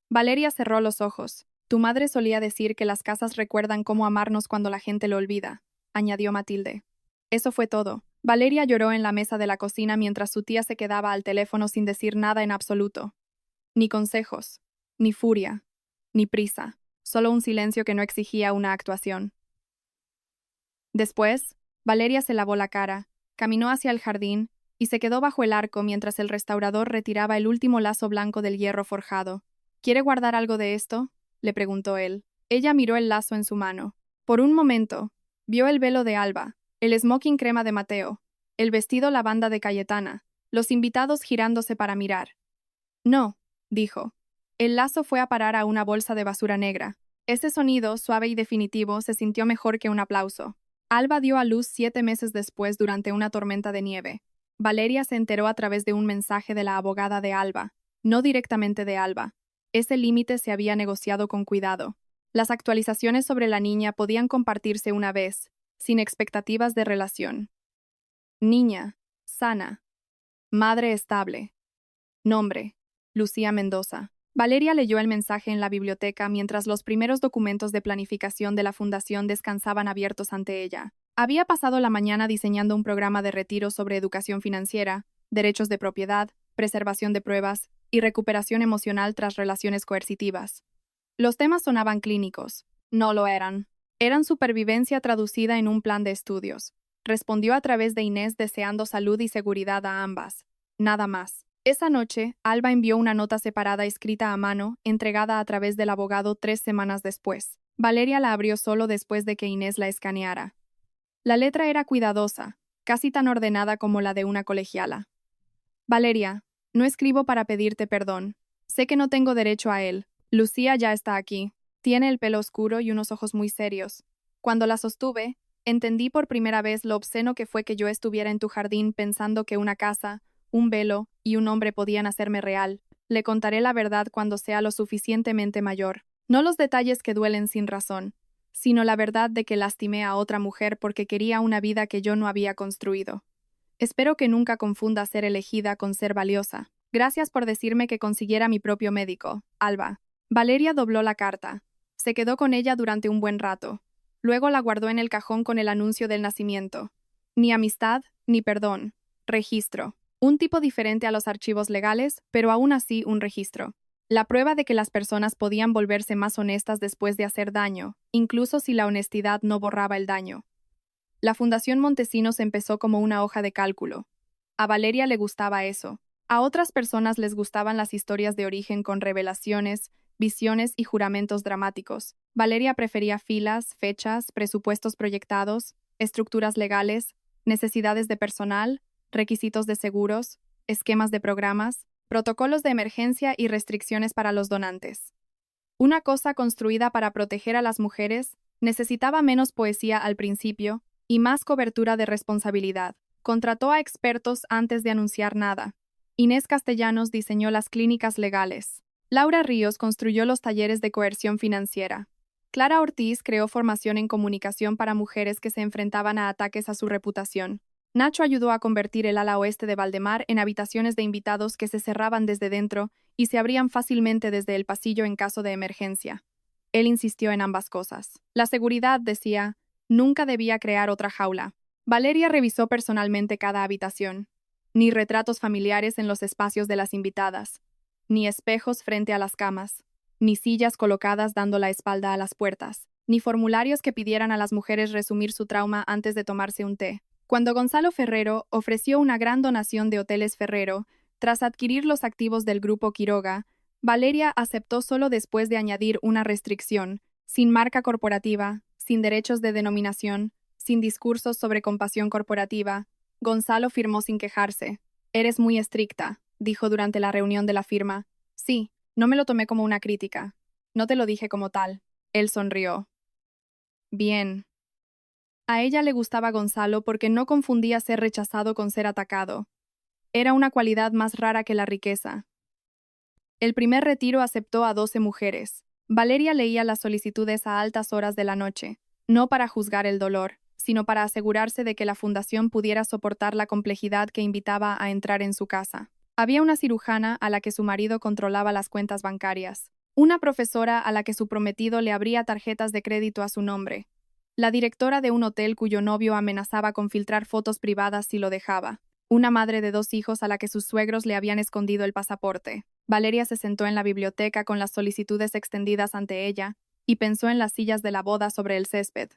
Valeria cerró los ojos. Tu madre solía decir que las casas recuerdan cómo amarnos cuando la gente lo olvida, añadió Matilde. Eso fue todo. Valeria lloró en la mesa de la cocina mientras su tía se quedaba al teléfono sin decir nada en absoluto. Ni consejos, ni furia, ni prisa, solo un silencio que no exigía una actuación. Después, Valeria se lavó la cara, caminó hacia el jardín y se quedó bajo el arco mientras el restaurador retiraba el último lazo blanco del hierro forjado. ¿Quiere guardar algo de esto?, le preguntó él. Ella miró el lazo en su mano. Por un momento, vio el velo de Alba, el smoking crema de Mateo, el vestido lavanda de Cayetana, los invitados girándose para mirar. No, dijo. El lazo fue a parar a una bolsa de basura negra. Ese sonido, suave y definitivo, se sintió mejor que un aplauso. Alba dio a luz 7 meses después durante una tormenta de nieve. Valeria se enteró a través de un mensaje de la abogada de Alba, no directamente de Alba. Ese límite se había negociado con cuidado. Las actualizaciones sobre la niña podían compartirse una vez, sin expectativas de relación. Niña, sana. Madre estable. Nombre, Lucía Mendoza. Valeria leyó el mensaje en la biblioteca mientras los primeros documentos de planificación de la fundación descansaban abiertos ante ella. Había pasado la mañana diseñando un programa de retiro sobre educación financiera, derechos de propiedad, preservación de pruebas y recuperación emocional tras relaciones coercitivas. Los temas sonaban clínicos. No lo eran. Eran supervivencia traducida en un plan de estudios. Respondió a través de Inés deseando salud y seguridad a ambas. Nada más. Esa noche, Alba envió una nota separada escrita a mano, entregada a través del abogado 3 semanas después. Valeria la abrió solo después de que Inés la escaneara. La letra era cuidadosa, casi tan ordenada como la de una colegiala. Valeria, no escribo para pedirte perdón. Sé que no tengo derecho a él. Lucía ya está aquí. Tiene el pelo oscuro y unos ojos muy serios. Cuando la sostuve, entendí por primera vez lo obsceno que fue que yo estuviera en tu jardín pensando que una casa, un velo y un hombre podían hacerme real. Le contaré la verdad cuando sea lo suficientemente mayor. No los detalles que duelen sin razón, sino la verdad de que lastimé a otra mujer porque quería una vida que yo no había construido. Espero que nunca confunda ser elegida con ser valiosa. Gracias por decirme que consiguiera mi propio médico, Alba. Valeria dobló la carta. Se quedó con ella durante un buen rato. Luego la guardó en el cajón con el anuncio del nacimiento. Ni amistad, ni perdón. Registro. Un tipo diferente a los archivos legales, pero aún así un registro. La prueba de que las personas podían volverse más honestas después de hacer daño, incluso si la honestidad no borraba el daño. La Fundación Montesinos empezó como una hoja de cálculo. A Valeria le gustaba eso. A otras personas les gustaban las historias de origen con revelaciones, visiones y juramentos dramáticos. Valeria prefería filas, fechas, presupuestos proyectados, estructuras legales, necesidades de personal, requisitos de seguros, esquemas de programas, protocolos de emergencia y restricciones para los donantes. Una cosa construida para proteger a las mujeres necesitaba menos poesía al principio y más cobertura de responsabilidad. Contrató a expertos antes de anunciar nada. Inés Castellanos diseñó las clínicas legales. Laura Ríos construyó los talleres de coerción financiera. Clara Ortiz creó formación en comunicación para mujeres que se enfrentaban a ataques a su reputación. Nacho ayudó a convertir el ala oeste de Valdemar en habitaciones de invitados que se cerraban desde dentro y se abrían fácilmente desde el pasillo en caso de emergencia. Él insistió en ambas cosas. La seguridad, decía, nunca debía crear otra jaula. Valeria revisó personalmente cada habitación. Ni retratos familiares en los espacios de las invitadas, ni espejos frente a las camas, ni sillas colocadas dando la espalda a las puertas, ni formularios que pidieran a las mujeres resumir su trauma antes de tomarse un té. Cuando Gonzalo Ferrero ofreció una gran donación de Hoteles Ferrero, tras adquirir los activos del grupo Quiroga, Valeria aceptó solo después de añadir una restricción, sin marca corporativa, sin derechos de denominación, sin discursos sobre compasión corporativa. Gonzalo firmó sin quejarse. Eres muy estricta, dijo durante la reunión de la firma. Sí, no me lo tomé como una crítica. No te lo dije como tal. Él sonrió. Bien. A ella le gustaba Gonzalo porque no confundía ser rechazado con ser atacado. Era una cualidad más rara que la riqueza. El primer retiro aceptó a 12 mujeres. Valeria leía las solicitudes a altas horas de la noche, no para juzgar el dolor, sino para asegurarse de que la fundación pudiera soportar la complejidad que invitaba a entrar en su casa. Había una cirujana a la que su marido controlaba las cuentas bancarias, una profesora a la que su prometido le abría tarjetas de crédito a su nombre, la directora de un hotel cuyo novio amenazaba con filtrar fotos privadas si lo dejaba, una madre de 2 hijos a la que sus suegros le habían escondido el pasaporte. Valeria se sentó en la biblioteca con las solicitudes extendidas ante ella y pensó en las sillas de la boda sobre el césped.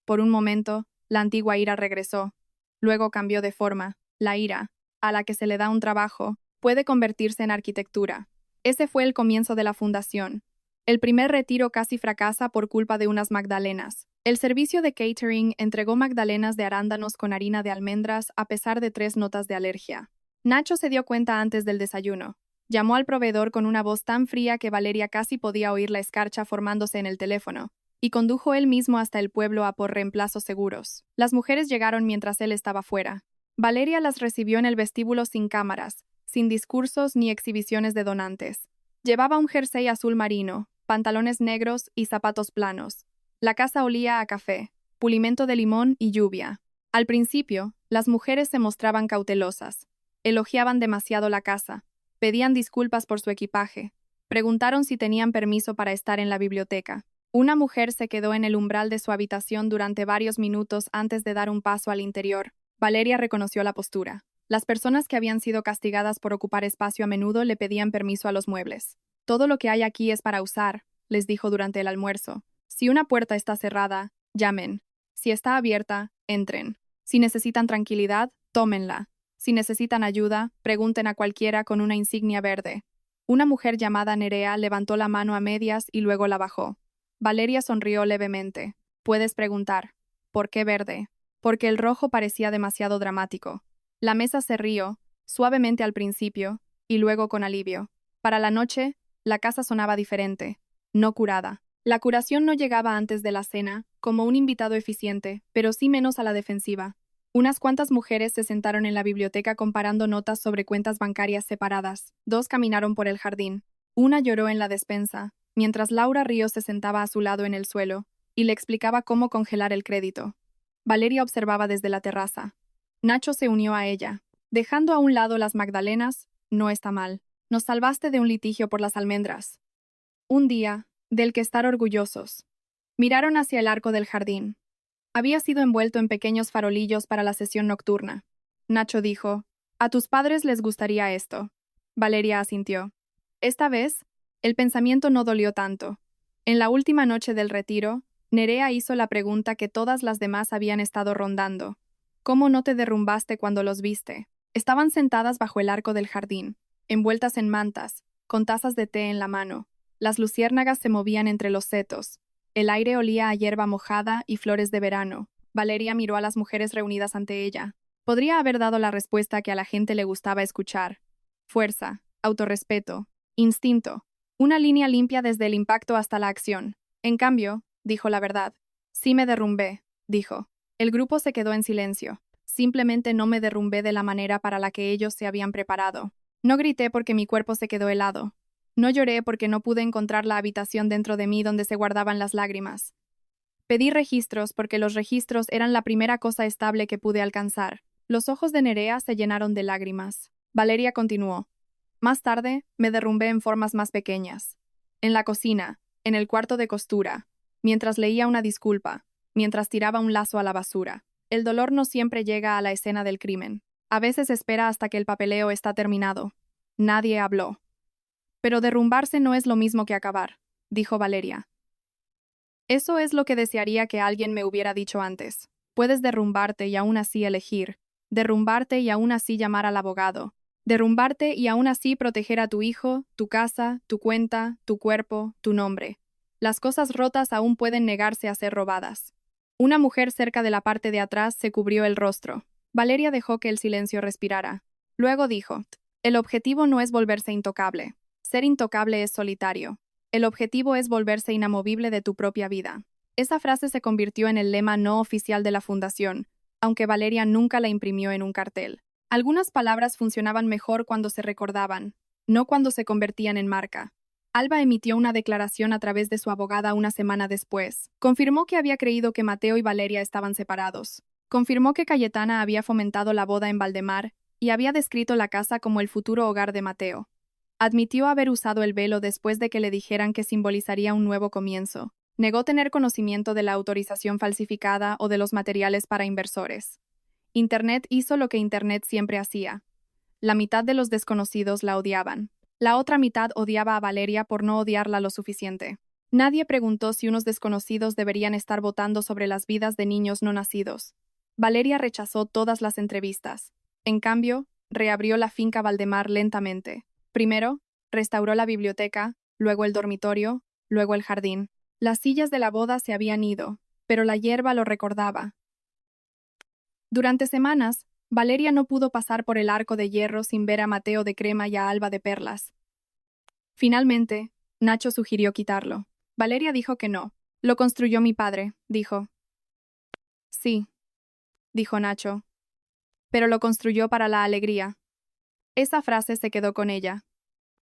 Por un momento, la antigua ira regresó. Luego cambió de forma. La ira, a la que se le da un trabajo, puede convertirse en arquitectura. Ese fue el comienzo de la fundación. El primer retiro casi fracasa por culpa de unas magdalenas. El servicio de catering entregó magdalenas de arándanos con harina de almendras a pesar de 3 notas de alergia. Nacho se dio cuenta antes del desayuno. Llamó al proveedor con una voz tan fría que Valeria casi podía oír la escarcha formándose en el teléfono, y condujo él mismo hasta el pueblo a por reemplazos seguros. Las mujeres llegaron mientras él estaba fuera. Valeria las recibió en el vestíbulo sin cámaras, sin discursos ni exhibiciones de donantes. Llevaba un jersey azul marino, pantalones negros y zapatos planos. La casa olía a café, pulimento de limón y lluvia. Al principio, las mujeres se mostraban cautelosas. Elogiaban demasiado la casa. Pedían disculpas por su equipaje. Preguntaron si tenían permiso para estar en la biblioteca. Una mujer se quedó en el umbral de su habitación durante varios minutos antes de dar un paso al interior. Valeria reconoció la postura. Las personas que habían sido castigadas por ocupar espacio a menudo le pedían permiso a los muebles. Todo lo que hay aquí es para usar, les dijo durante el almuerzo. Si una puerta está cerrada, llamen. Si está abierta, entren. Si necesitan tranquilidad, tómenla. Si necesitan ayuda, pregunten a cualquiera con una insignia verde. Una mujer llamada Nerea levantó la mano a medias y luego la bajó. Valeria sonrió levemente. Puedes preguntar. ¿Por qué verde? Porque el rojo parecía demasiado dramático. La mesa se rió, suavemente al principio, y luego con alivio. Para la noche, la casa sonaba diferente, no curada. La curación no llegaba antes de la cena, como un invitado eficiente, pero sí menos a la defensiva. Unas cuantas mujeres se sentaron en la biblioteca comparando notas sobre cuentas bancarias separadas. 2 caminaron por el jardín. Una lloró en la despensa, mientras Laura Ríos se sentaba a su lado en el suelo y le explicaba cómo congelar el crédito. Valeria observaba desde la terraza. Nacho se unió a ella. Dejando a un lado las magdalenas, no está mal. Nos salvaste de un litigio por las almendras. Un día, del que estar orgullosos. Miraron hacia el arco del jardín. Había sido envuelto en pequeños farolillos para la sesión nocturna. Nacho dijo, «A tus padres les gustaría esto». Valeria asintió. Esta vez, el pensamiento no dolió tanto. En la última noche del retiro, Nerea hizo la pregunta que todas las demás habían estado rondando. ¿Cómo no te derrumbaste cuando los viste? Estaban sentadas bajo el arco del jardín, envueltas en mantas, con tazas de té en la mano. Las luciérnagas se movían entre los setos. El aire olía a hierba mojada y flores de verano. Valeria miró a las mujeres reunidas ante ella. Podría haber dado la respuesta que a la gente le gustaba escuchar. Fuerza, autorrespeto, instinto. Una línea limpia desde el impacto hasta la acción. En cambio, dijo la verdad. Sí me derrumbé, dijo. El grupo se quedó en silencio. Simplemente no me derrumbé de la manera para la que ellos se habían preparado. No grité porque mi cuerpo se quedó helado. No lloré porque no pude encontrar la habitación dentro de mí donde se guardaban las lágrimas. Pedí registros porque los registros eran la primera cosa estable que pude alcanzar. Los ojos de Nerea se llenaron de lágrimas. Valeria continuó. Más tarde, me derrumbé en formas más pequeñas. En la cocina, en el cuarto de costura, mientras leía una disculpa, mientras tiraba un lazo a la basura. El dolor no siempre llega a la escena del crimen. A veces espera hasta que el papeleo está terminado. Nadie habló. Pero derrumbarse no es lo mismo que acabar, dijo Valeria. Eso es lo que desearía que alguien me hubiera dicho antes. Puedes derrumbarte y aún así elegir. Derrumbarte y aún así llamar al abogado. Derrumbarte y aún así proteger a tu hijo, tu casa, tu cuenta, tu cuerpo, tu nombre. Las cosas rotas aún pueden negarse a ser robadas. Una mujer cerca de la parte de atrás se cubrió el rostro. Valeria dejó que el silencio respirara. Luego dijo, el objetivo no es volverse intocable. Ser intocable es solitario. El objetivo es volverse inamovible de tu propia vida. Esa frase se convirtió en el lema no oficial de la fundación, aunque Valeria nunca la imprimió en un cartel. Algunas palabras funcionaban mejor cuando se recordaban, no cuando se convertían en marca. Alba emitió una declaración a través de su abogada una semana después. Confirmó que había creído que Mateo y Valeria estaban separados. Confirmó que Cayetana había fomentado la boda en Valdemar y había descrito la casa como el futuro hogar de Mateo. Admitió haber usado el velo después de que le dijeran que simbolizaría un nuevo comienzo. Negó tener conocimiento de la autorización falsificada o de los materiales para inversores. Internet hizo lo que Internet siempre hacía. La mitad de los desconocidos la odiaban. La otra mitad odiaba a Valeria por no odiarla lo suficiente. Nadie preguntó si unos desconocidos deberían estar votando sobre las vidas de niños no nacidos. Valeria rechazó todas las entrevistas. En cambio, reabrió la finca Valdemar lentamente. Primero, restauró la biblioteca, luego el dormitorio, luego el jardín. Las sillas de la boda se habían ido, pero la hierba lo recordaba. Durante semanas, Valeria no pudo pasar por el arco de hierro sin ver a Mateo de crema y a Alba de perlas. Finalmente, Nacho sugirió quitarlo. Valeria dijo que no. Lo construyó mi padre, dijo. Sí, dijo Nacho. Pero lo construyó para la alegría. Esa frase se quedó con ella.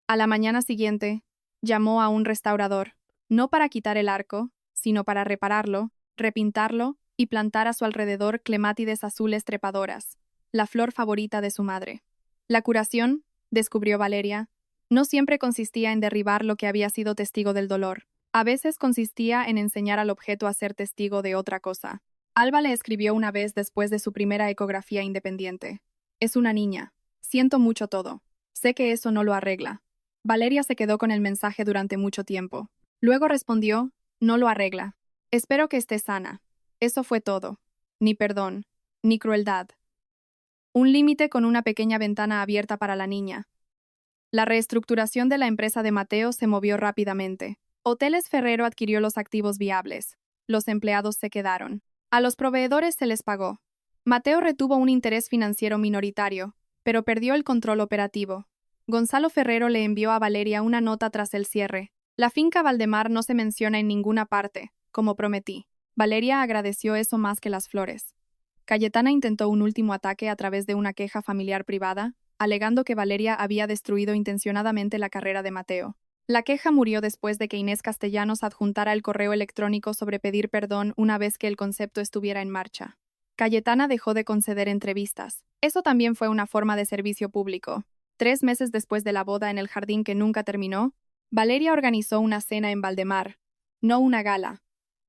A la mañana siguiente, llamó a un restaurador, no para quitar el arco, sino para repararlo, repintarlo y plantar a su alrededor clemátides azules trepadoras, la flor favorita de su madre. La curación, descubrió Valeria, no siempre consistía en derribar lo que había sido testigo del dolor. A veces consistía en enseñar al objeto a ser testigo de otra cosa. Alba le escribió una vez después de su primera ecografía independiente. Es una niña. Siento mucho todo. Sé que eso no lo arregla. Valeria se quedó con el mensaje durante mucho tiempo. Luego respondió, no lo arregla. Espero que esté sana. Eso fue todo. Ni perdón, ni crueldad. Un límite con una pequeña ventana abierta para la niña. La reestructuración de la empresa de Mateo se movió rápidamente. Hoteles Ferrero adquirió los activos viables. Los empleados se quedaron. A los proveedores se les pagó. Mateo retuvo un interés financiero minoritario, pero perdió el control operativo. Gonzalo Ferrero le envió a Valeria una nota tras el cierre. La finca Valdemar no se menciona en ninguna parte, como prometí. Valeria agradeció eso más que las flores. Cayetana intentó un último ataque a través de una queja familiar privada, alegando que Valeria había destruido intencionadamente la carrera de Mateo. La queja murió después de que Inés Castellanos adjuntara el correo electrónico sobre pedir perdón una vez que el concepto estuviera en marcha. Cayetana dejó de conceder entrevistas. Eso también fue una forma de servicio público. 3 meses después de la boda en el jardín que nunca terminó, Valeria organizó una cena en Valdemar. No una gala.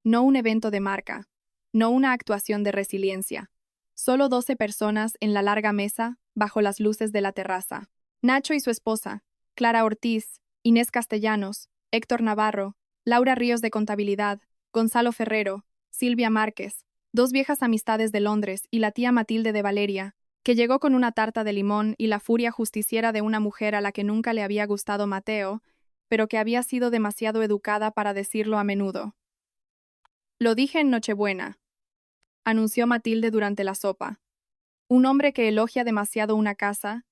No un evento de marca. No una actuación de resiliencia. Solo 12 personas en la larga mesa, bajo las luces de la terraza. Nacho y su esposa, Clara Ortiz, Inés Castellanos, Héctor Navarro, Laura Ríos de Contabilidad, Gonzalo Ferrero, Silvia Márquez, 2 viejas amistades de Londres y la tía Matilde de Valeria, que llegó con una tarta de limón y la furia justiciera de una mujer a la que nunca le había gustado Mateo, pero que había sido demasiado educada para decirlo a menudo. Lo dije en Nochebuena, anunció Matilde durante la sopa. Un hombre que elogia demasiado una casa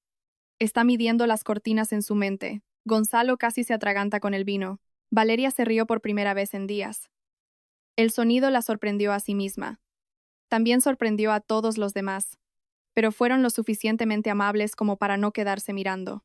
está midiendo las cortinas en su mente. Gonzalo casi se atraganta con el vino. Valeria se rió por primera vez en días. El sonido la sorprendió a sí misma. También sorprendió a todos los demás, pero fueron lo suficientemente amables como para no quedarse mirando.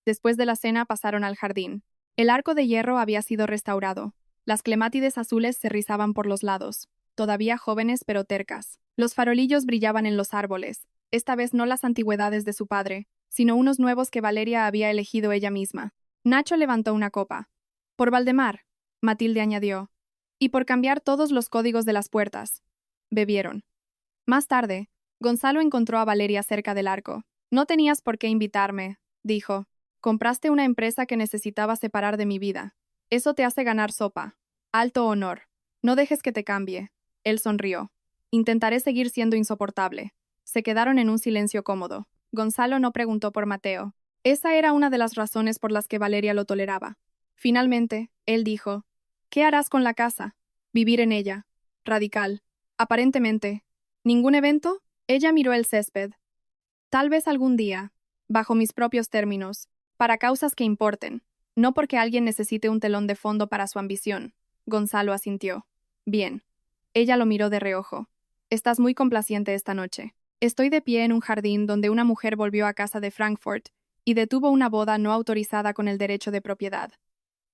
Después de la cena pasaron al jardín. El arco de hierro había sido restaurado. Las clemátides azules se rizaban por los lados, todavía jóvenes pero tercas. Los farolillos brillaban en los árboles, esta vez no las antigüedades de su padre, sino unos nuevos que Valeria había elegido ella misma. Nacho levantó una copa. Por Valdemar, Matilde añadió, y por cambiar todos los códigos de las puertas. Bebieron. Más tarde, Gonzalo encontró a Valeria cerca del arco. No tenías por qué invitarme, dijo. Compraste una empresa que necesitaba separar de mi vida. Eso te hace ganar sopa. Alto honor. No dejes que te cambie. Él sonrió. Intentaré seguir siendo insoportable. Se quedaron en un silencio cómodo. Gonzalo no preguntó por Mateo. Esa era una de las razones por las que Valeria lo toleraba. Finalmente, él dijo, ¿qué harás con la casa? Vivir en ella. Radical. Aparentemente. ¿Ningún evento? Ella miró el césped. Tal vez algún día, bajo mis propios términos, para causas que importen, no porque alguien necesite un telón de fondo para su ambición. Gonzalo asintió. Bien. Ella lo miró de reojo. Estás muy complaciente esta noche. Estoy de pie en un jardín donde una mujer volvió a casa de Frankfurt y detuvo una boda no autorizada con el derecho de propiedad.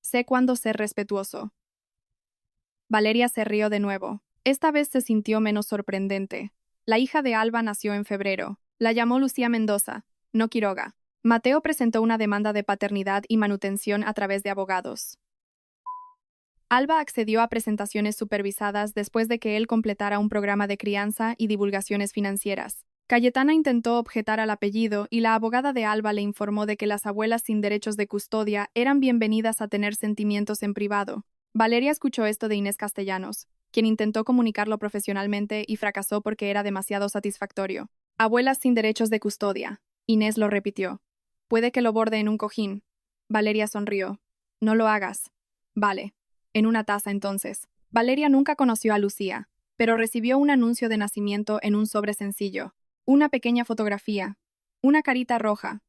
Sé cuándo ser respetuoso. Valeria se rió de nuevo. Esta vez se sintió menos sorprendente. La hija de Alba nació en febrero. La llamó Lucía Mendoza, no Quiroga. Mateo presentó una demanda de paternidad y manutención a través de abogados. Alba accedió a presentaciones supervisadas después de que él completara un programa de crianza y divulgaciones financieras. Cayetana intentó objetar al apellido y la abogada de Alba le informó de que las abuelas sin derechos de custodia eran bienvenidas a tener sentimientos en privado. Valeria escuchó esto de Inés Castellanos, quien intentó comunicarlo profesionalmente y fracasó porque era demasiado satisfactorio. Abuelas sin derechos de custodia. Inés lo repitió. Puede que lo borde en un cojín. Valeria sonrió. No lo hagas. Vale. En una taza entonces. Valeria nunca conoció a Lucía, pero recibió un anuncio de nacimiento en un sobre sencillo. Una pequeña fotografía. Una carita roja.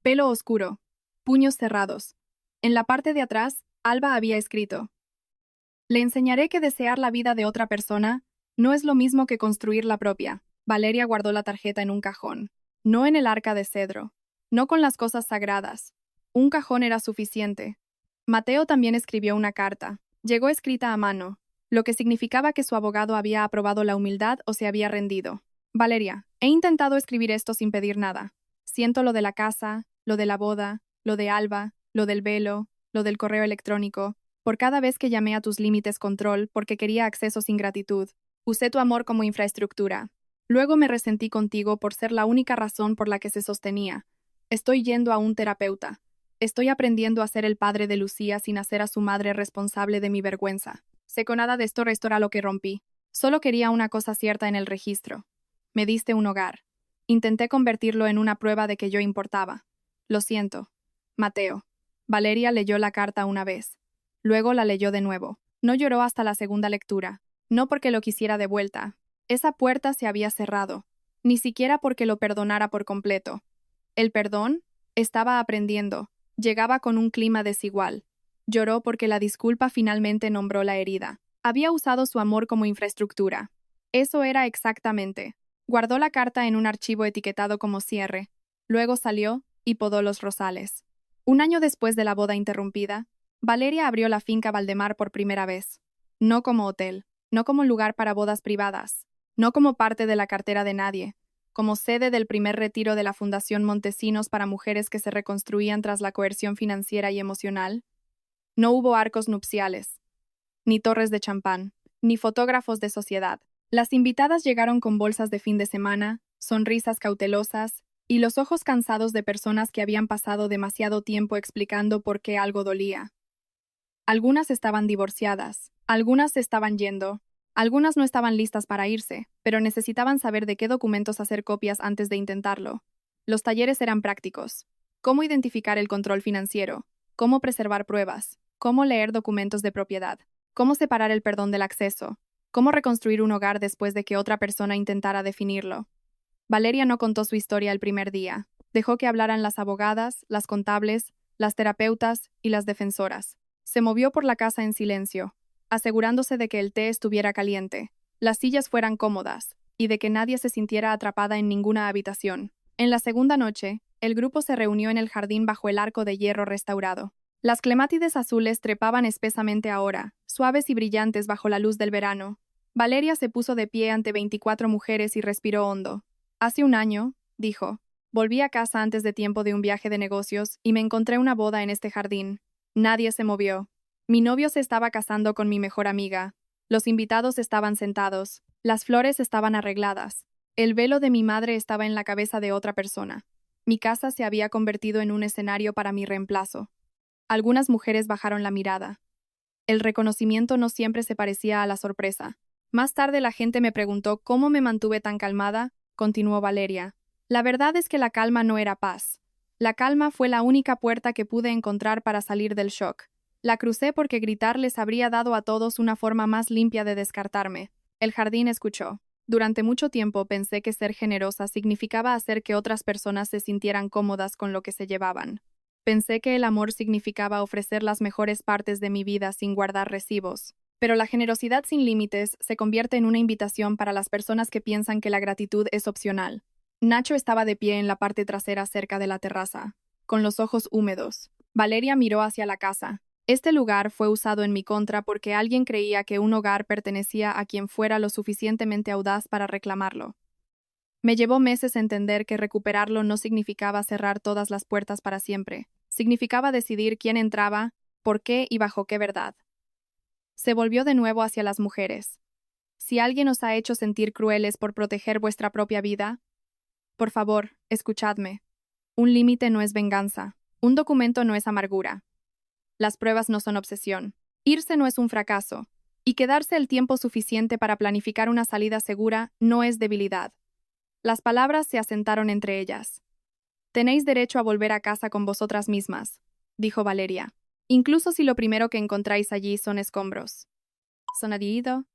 Pelo oscuro. Puños cerrados. En la parte de atrás, Alba había escrito: le enseñaré que desear la vida de otra persona no es lo mismo que construir la propia. Valeria guardó la tarjeta en un cajón. No en el arca de cedro. No con las cosas sagradas. Un cajón era suficiente. Mateo también escribió una carta. Llegó escrita a mano, lo que significaba que su abogado había aprobado la humildad o se había rendido. Valeria, he intentado escribir esto sin pedir nada. Siento lo de la casa, lo de la boda, lo de Alba, lo del velo, lo del correo electrónico. Por cada vez que llamé a tus límites control porque quería acceso sin gratitud, usé tu amor como infraestructura. Luego me resentí contigo por ser la única razón por la que se sostenía. Estoy yendo a un terapeuta. Estoy aprendiendo a ser el padre de Lucía sin hacer a su madre responsable de mi vergüenza. Sé que nada de esto restaurará lo que rompí. Solo quería una cosa cierta en el registro. Me diste un hogar. Intenté convertirlo en una prueba de que yo importaba. Lo siento. Mateo. Valeria leyó la carta una vez. Luego la leyó de nuevo. No lloró hasta la segunda lectura. No porque lo quisiera de vuelta. Esa puerta se había cerrado. Ni siquiera porque lo perdonara por completo. El perdón estaba aprendiendo. Llegaba con un clima desigual. Lloró porque la disculpa finalmente nombró la herida. Había usado su amor como infraestructura. Eso era exactamente. Guardó la carta en un archivo etiquetado como cierre. Luego salió y podó los rosales. Un año después de la boda interrumpida, Valeria abrió la finca Valdemar por primera vez. No como hotel, no como lugar para bodas privadas, no como parte de la cartera de nadie, como sede del primer retiro de la Fundación Montesinos para mujeres que se reconstruían tras la coerción financiera y emocional. No hubo arcos nupciales, ni torres de champán, ni fotógrafos de sociedad. Las invitadas llegaron con bolsas de fin de semana, sonrisas cautelosas y los ojos cansados de personas que habían pasado demasiado tiempo explicando por qué algo dolía. Algunas estaban divorciadas, algunas se estaban yendo, algunas no estaban listas para irse, pero necesitaban saber de qué documentos hacer copias antes de intentarlo. Los talleres eran prácticos. Cómo identificar el control financiero, cómo preservar pruebas, cómo leer documentos de propiedad, cómo separar el perdón del acceso, cómo reconstruir un hogar después de que otra persona intentara definirlo. Valeria no contó su historia el primer día. Dejó que hablaran las abogadas, las contables, las terapeutas y las defensoras. Se movió por la casa en silencio, asegurándose de que el té estuviera caliente, las sillas fueran cómodas y de que nadie se sintiera atrapada en ninguna habitación. En la segunda noche, el grupo se reunió en el jardín bajo el arco de hierro restaurado. Las clemátides azules trepaban espesamente ahora, suaves y brillantes bajo la luz del verano. Valeria se puso de pie ante 24 mujeres y respiró hondo. Hace un año, dijo, volví a casa antes de tiempo de un viaje de negocios y me encontré una boda en este jardín. Nadie se movió. Mi novio se estaba casando con mi mejor amiga. Los invitados estaban sentados. Las flores estaban arregladas. El velo de mi madre estaba en la cabeza de otra persona. Mi casa se había convertido en un escenario para mi reemplazo. Algunas mujeres bajaron la mirada. El reconocimiento no siempre se parecía a la sorpresa. Más tarde la gente me preguntó cómo me mantuve tan calmada, continuó Valeria. La verdad es que la calma no era paz. La calma fue la única puerta que pude encontrar para salir del shock. La crucé porque gritar les habría dado a todos una forma más limpia de descartarme. El jardín escuchó. Durante mucho tiempo pensé que ser generosa significaba hacer que otras personas se sintieran cómodas con lo que se llevaban. Pensé que el amor significaba ofrecer las mejores partes de mi vida sin guardar recibos. Pero la generosidad sin límites se convierte en una invitación para las personas que piensan que la gratitud es opcional. Nacho estaba de pie en la parte trasera cerca de la terraza, con los ojos húmedos. Valeria miró hacia la casa. Este lugar fue usado en mi contra porque alguien creía que un hogar pertenecía a quien fuera lo suficientemente audaz para reclamarlo. Me llevó meses entender que recuperarlo no significaba cerrar todas las puertas para siempre. Significaba decidir quién entraba, por qué y bajo qué verdad. Se volvió de nuevo hacia las mujeres. Si alguien os ha hecho sentir crueles por proteger vuestra propia vida, por favor, escuchadme. Un límite no es venganza. Un documento no es amargura. Las pruebas no son obsesión. Irse no es un fracaso. Y quedarse el tiempo suficiente para planificar una salida segura no es debilidad. Las palabras se asentaron entre ellas. Tenéis derecho a volver a casa con vosotras mismas, dijo Valeria, incluso si lo primero que encontráis allí son escombros. ¿Sonadido?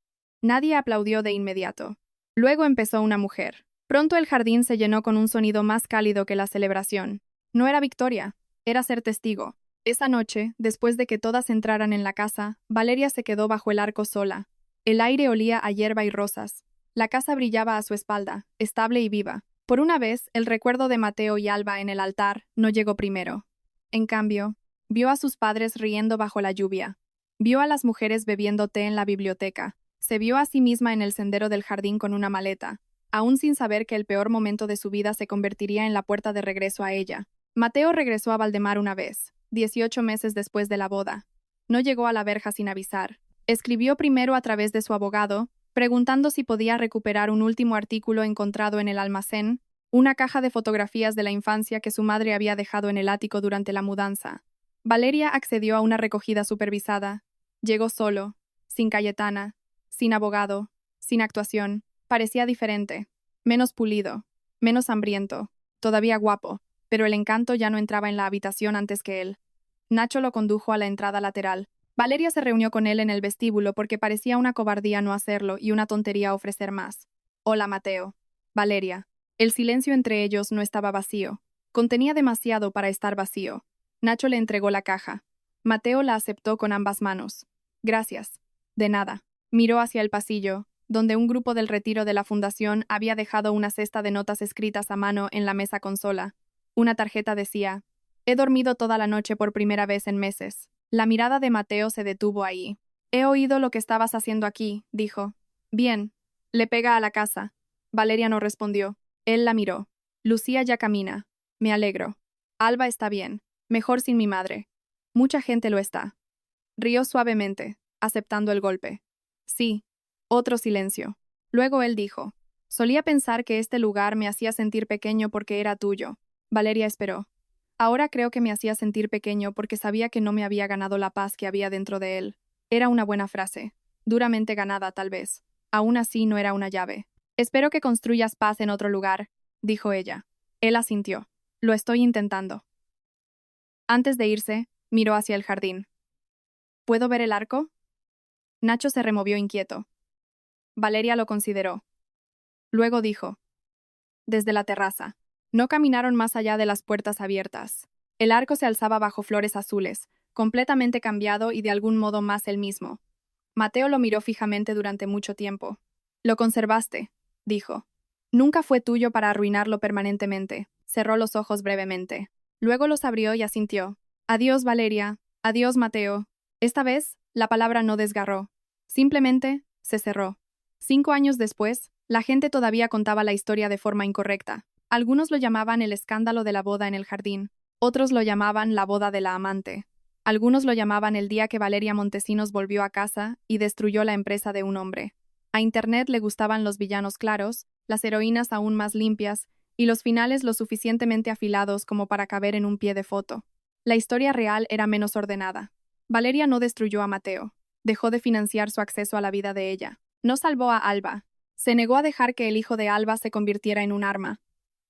Nadie aplaudió de inmediato. Luego empezó una mujer. Pronto el jardín se llenó con un sonido más cálido que la celebración. No era victoria, era ser testigo. Esa noche, después de que todas entraran en la casa, Valeria se quedó bajo el arco sola. El aire olía a hierba y rosas. La casa brillaba a su espalda, estable y viva. Por una vez, el recuerdo de Mateo y Alba en el altar no llegó primero. En cambio, vio a sus padres riendo bajo la lluvia. Vio a las mujeres bebiendo té en la biblioteca. Se vio a sí misma en el sendero del jardín con una maleta, aún sin saber que el peor momento de su vida se convertiría en la puerta de regreso a ella. Mateo regresó a Valdemar una vez, 18 meses después de la boda. No llegó a la verja sin avisar. Escribió primero a través de su abogado, preguntando si podía recuperar un último artículo encontrado en el almacén, una caja de fotografías de la infancia que su madre había dejado en el ático durante la mudanza. Valeria accedió a una recogida supervisada. Llegó solo, sin Cayetana, sin abogado, sin actuación. Parecía diferente, menos pulido, menos hambriento, todavía guapo, pero el encanto ya no entraba en la habitación antes que él. Nacho lo condujo a la entrada lateral. Valeria se reunió con él en el vestíbulo porque parecía una cobardía no hacerlo y una tontería ofrecer más. Hola, Mateo. Valeria. El silencio entre ellos no estaba vacío. Contenía demasiado para estar vacío. Nacho le entregó la caja. Mateo la aceptó con ambas manos. Gracias. De nada. Miró hacia el pasillo, donde un grupo del retiro de la fundación había dejado una cesta de notas escritas a mano en la mesa consola. Una tarjeta decía: He dormido toda la noche por primera vez en meses. La mirada de Mateo se detuvo ahí. He oído lo que estabas haciendo aquí, dijo. Bien. Le pega a la casa. Valeria no respondió. Él la miró. Lucía ya camina. Me alegro. Alba está bien. Mejor sin mi madre. Mucha gente lo está. Rió suavemente, aceptando el golpe. Sí. Otro silencio. Luego él dijo. Solía pensar que este lugar me hacía sentir pequeño porque era tuyo. Valeria esperó. Ahora creo que me hacía sentir pequeño porque sabía que no me había ganado la paz que había dentro de él. Era una buena frase. Duramente ganada, tal vez. Aún así no era una llave. Espero que construyas paz en otro lugar, dijo ella. Él asintió. Lo estoy intentando. Antes de irse, miró hacia el jardín. ¿Puedo ver el arco? Nacho se removió inquieto. Valeria lo consideró. Luego dijo. Desde la terraza. No caminaron más allá de las puertas abiertas. El arco se alzaba bajo flores azules, completamente cambiado y de algún modo más el mismo. Mateo lo miró fijamente durante mucho tiempo. Lo conservaste, dijo. Nunca fue tuyo para arruinarlo permanentemente. Cerró los ojos brevemente. Luego los abrió y asintió. Adiós, Valeria. Adiós, Mateo. Esta vez, la palabra no desgarró. Simplemente, se cerró. 5 años después, la gente todavía contaba la historia de forma incorrecta. Algunos lo llamaban el escándalo de la boda en el jardín. Otros lo llamaban la boda de la amante. Algunos lo llamaban el día que Valeria Montesinos volvió a casa y destruyó la empresa de un hombre. A Internet le gustaban los villanos claros, las heroínas aún más limpias, y los finales lo suficientemente afilados como para caber en un pie de foto. La historia real era menos ordenada. Valeria no destruyó a Mateo. Dejó de financiar su acceso a la vida de ella. No salvó a Alba. Se negó a dejar que el hijo de Alba se convirtiera en un arma.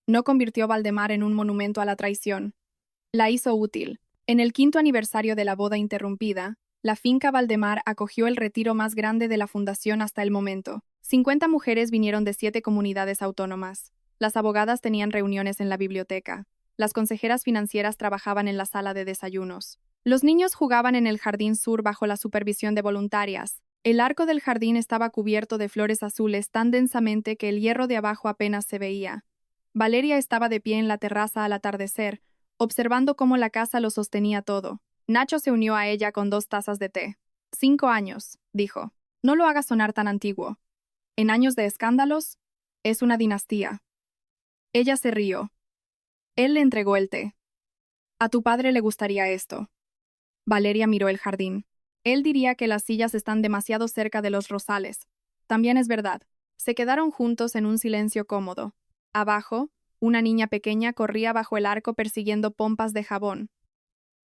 No convirtió a Valdemar en un monumento a la traición. La hizo útil. En el 5º aniversario de la boda interrumpida, la finca Valdemar acogió el retiro más grande de la fundación hasta el momento. 50 mujeres vinieron de 7 comunidades autónomas. Las abogadas tenían reuniones en la biblioteca. Las consejeras financieras trabajaban en la sala de desayunos. Los niños jugaban en el jardín sur bajo la supervisión de voluntarias. El arco del jardín estaba cubierto de flores azules tan densamente que el hierro de abajo apenas se veía. Valeria estaba de pie en la terraza al atardecer, observando cómo la casa lo sostenía todo. Nacho se unió a ella con 2 tazas de té. 5 años, dijo. No lo hagas sonar tan antiguo. En años de escándalos, es una dinastía. Ella se rió. Él le entregó el té. A tu padre le gustaría esto. Valeria miró el jardín. Él diría que las sillas están demasiado cerca de los rosales. También es verdad. Se quedaron juntos en un silencio cómodo. Abajo, una niña pequeña corría bajo el arco persiguiendo pompas de jabón.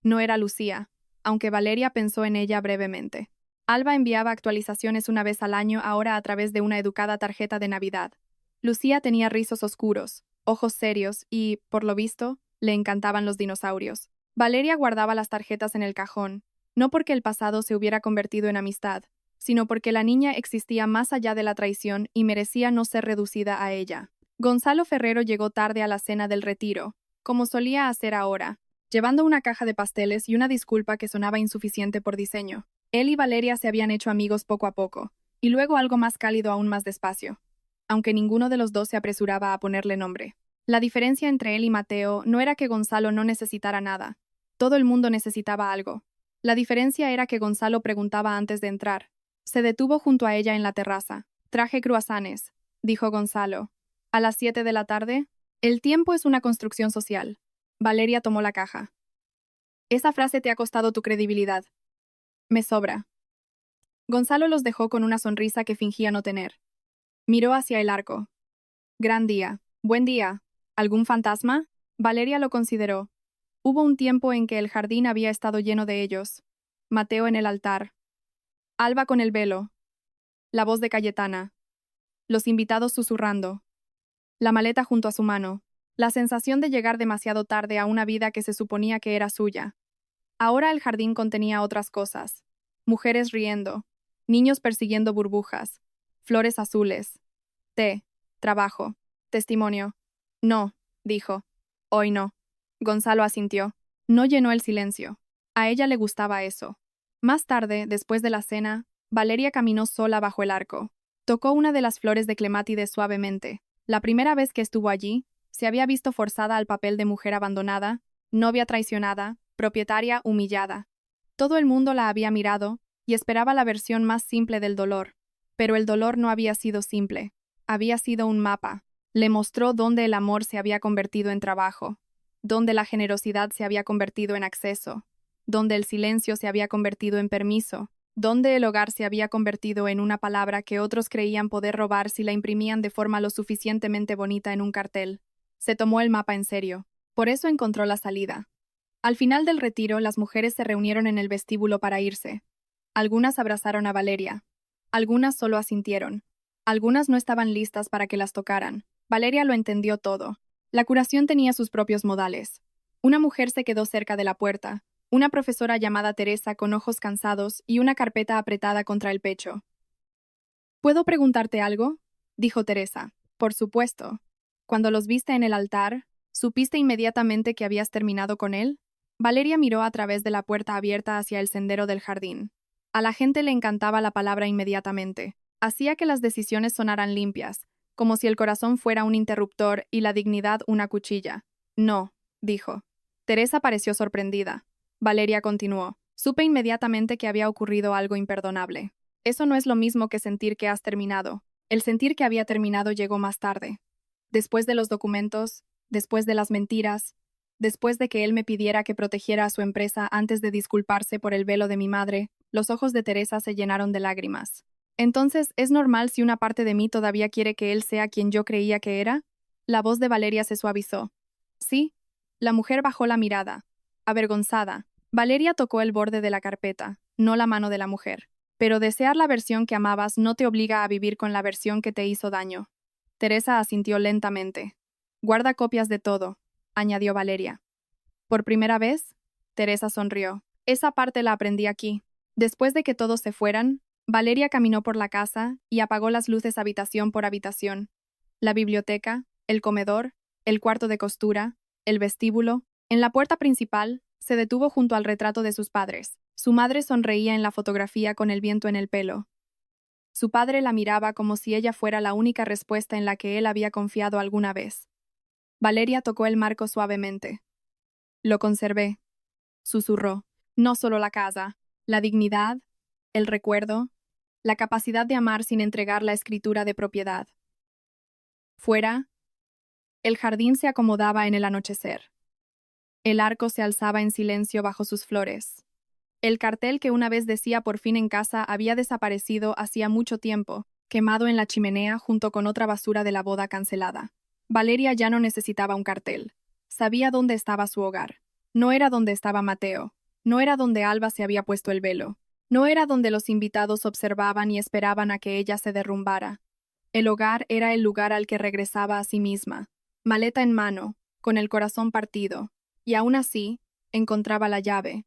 No era Lucía, aunque Valeria pensó en ella brevemente. Alba enviaba actualizaciones una vez al año ahora a través de una educada tarjeta de Navidad. Lucía tenía rizos oscuros, ojos serios y, por lo visto, le encantaban los dinosaurios. Valeria guardaba las tarjetas en el cajón, no porque el pasado se hubiera convertido en amistad, sino porque la niña existía más allá de la traición y merecía no ser reducida a ella. Gonzalo Ferrero llegó tarde a la cena del retiro, como solía hacer ahora, llevando una caja de pasteles y una disculpa que sonaba insuficiente por diseño. Él y Valeria se habían hecho amigos poco a poco, y luego algo más cálido aún más despacio, aunque ninguno de los dos se apresuraba a ponerle nombre. La diferencia entre él y Mateo no era que Gonzalo no necesitara nada. Todo el mundo necesitaba algo. La diferencia era que Gonzalo preguntaba antes de entrar. Se detuvo junto a ella en la terraza. Traje cruasanes, dijo Gonzalo. ¿A las 7 de la tarde? El tiempo es una construcción social. Valeria tomó la caja. Esa frase te ha costado tu credibilidad. Me sobra. Gonzalo los dejó con una sonrisa que fingía no tener. Miró hacia el arco. Gran día. Buen día. ¿Algún fantasma? Valeria lo consideró. Hubo un tiempo en que el jardín había estado lleno de ellos. Mateo en el altar. Alba con el velo. La voz de Cayetana. Los invitados susurrando. La maleta junto a su mano. La sensación de llegar demasiado tarde a una vida que se suponía que era suya. Ahora el jardín contenía otras cosas. Mujeres riendo. Niños persiguiendo burbujas. Flores azules. Té. Trabajo. Testimonio. No, dijo. Hoy no. Gonzalo asintió. No llenó el silencio. A ella le gustaba eso. Más tarde, después de la cena, Valeria caminó sola bajo el arco. Tocó una de las flores de clemátides suavemente. La primera vez que estuvo allí, se había visto forzada al papel de mujer abandonada, novia traicionada, propietaria humillada. Todo el mundo la había mirado y esperaba la versión más simple del dolor. Pero el dolor no había sido simple. Había sido un mapa. Le mostró dónde el amor se había convertido en trabajo, dónde la generosidad se había convertido en acceso, dónde el silencio se había convertido en permiso, dónde el hogar se había convertido en una palabra que otros creían poder robar si la imprimían de forma lo suficientemente bonita en un cartel. Se tomó el mapa en serio. Por eso encontró la salida. Al final del retiro, las mujeres se reunieron en el vestíbulo para irse. Algunas abrazaron a Valeria. Algunas solo asintieron. Algunas no estaban listas para que las tocaran. Valeria lo entendió todo. La curación tenía sus propios modales. Una mujer se quedó cerca de la puerta, una profesora llamada Teresa con ojos cansados y una carpeta apretada contra el pecho. ¿Puedo preguntarte algo?, dijo Teresa. Por supuesto. Cuando los viste en el altar, ¿supiste inmediatamente que habías terminado con él? Valeria miró a través de la puerta abierta hacia el sendero del jardín. A la gente le encantaba la palabra inmediatamente. Hacía que las decisiones sonaran limpias, como si el corazón fuera un interruptor y la dignidad una cuchilla. No, dijo. Teresa pareció sorprendida. Valeria continuó. Supe inmediatamente que había ocurrido algo imperdonable. Eso no es lo mismo que sentir que has terminado. El sentir que había terminado llegó más tarde. Después de los documentos, después de las mentiras, después de que él me pidiera que protegiera a su empresa antes de disculparse por el velo de mi madre, los ojos de Teresa se llenaron de lágrimas. Entonces, ¿es normal si una parte de mí todavía quiere que él sea quien yo creía que era? La voz de Valeria se suavizó. Sí. La mujer bajó la mirada, avergonzada. Valeria tocó el borde de la carpeta, no la mano de la mujer. Pero desear la versión que amabas no te obliga a vivir con la versión que te hizo daño. Teresa asintió lentamente. Guarda copias de todo, añadió Valeria. ¿Por primera vez? Teresa sonrió. Esa parte la aprendí aquí. Después de que todos se fueran, Valeria caminó por la casa y apagó las luces habitación por habitación. La biblioteca, el comedor, el cuarto de costura, el vestíbulo. En la puerta principal, se detuvo junto al retrato de sus padres. Su madre sonreía en la fotografía con el viento en el pelo. Su padre la miraba como si ella fuera la única respuesta en la que él había confiado alguna vez. Valeria tocó el marco suavemente. Lo conservé, susurró. No solo la casa, la dignidad, el recuerdo, la capacidad de amar sin entregar la escritura de propiedad. Fuera, el jardín se acomodaba en el anochecer. El arco se alzaba en silencio bajo sus flores. El cartel que una vez decía por fin en casa había desaparecido hacía mucho tiempo, quemado en la chimenea junto con otra basura de la boda cancelada. Valeria ya no necesitaba un cartel. Sabía dónde estaba su hogar. No era donde estaba Mateo. No era donde Alba se había puesto el velo. No era donde los invitados observaban y esperaban a que ella se derrumbara. El hogar era el lugar al que regresaba a sí misma, maleta en mano, con el corazón partido, y aún así, encontraba la llave.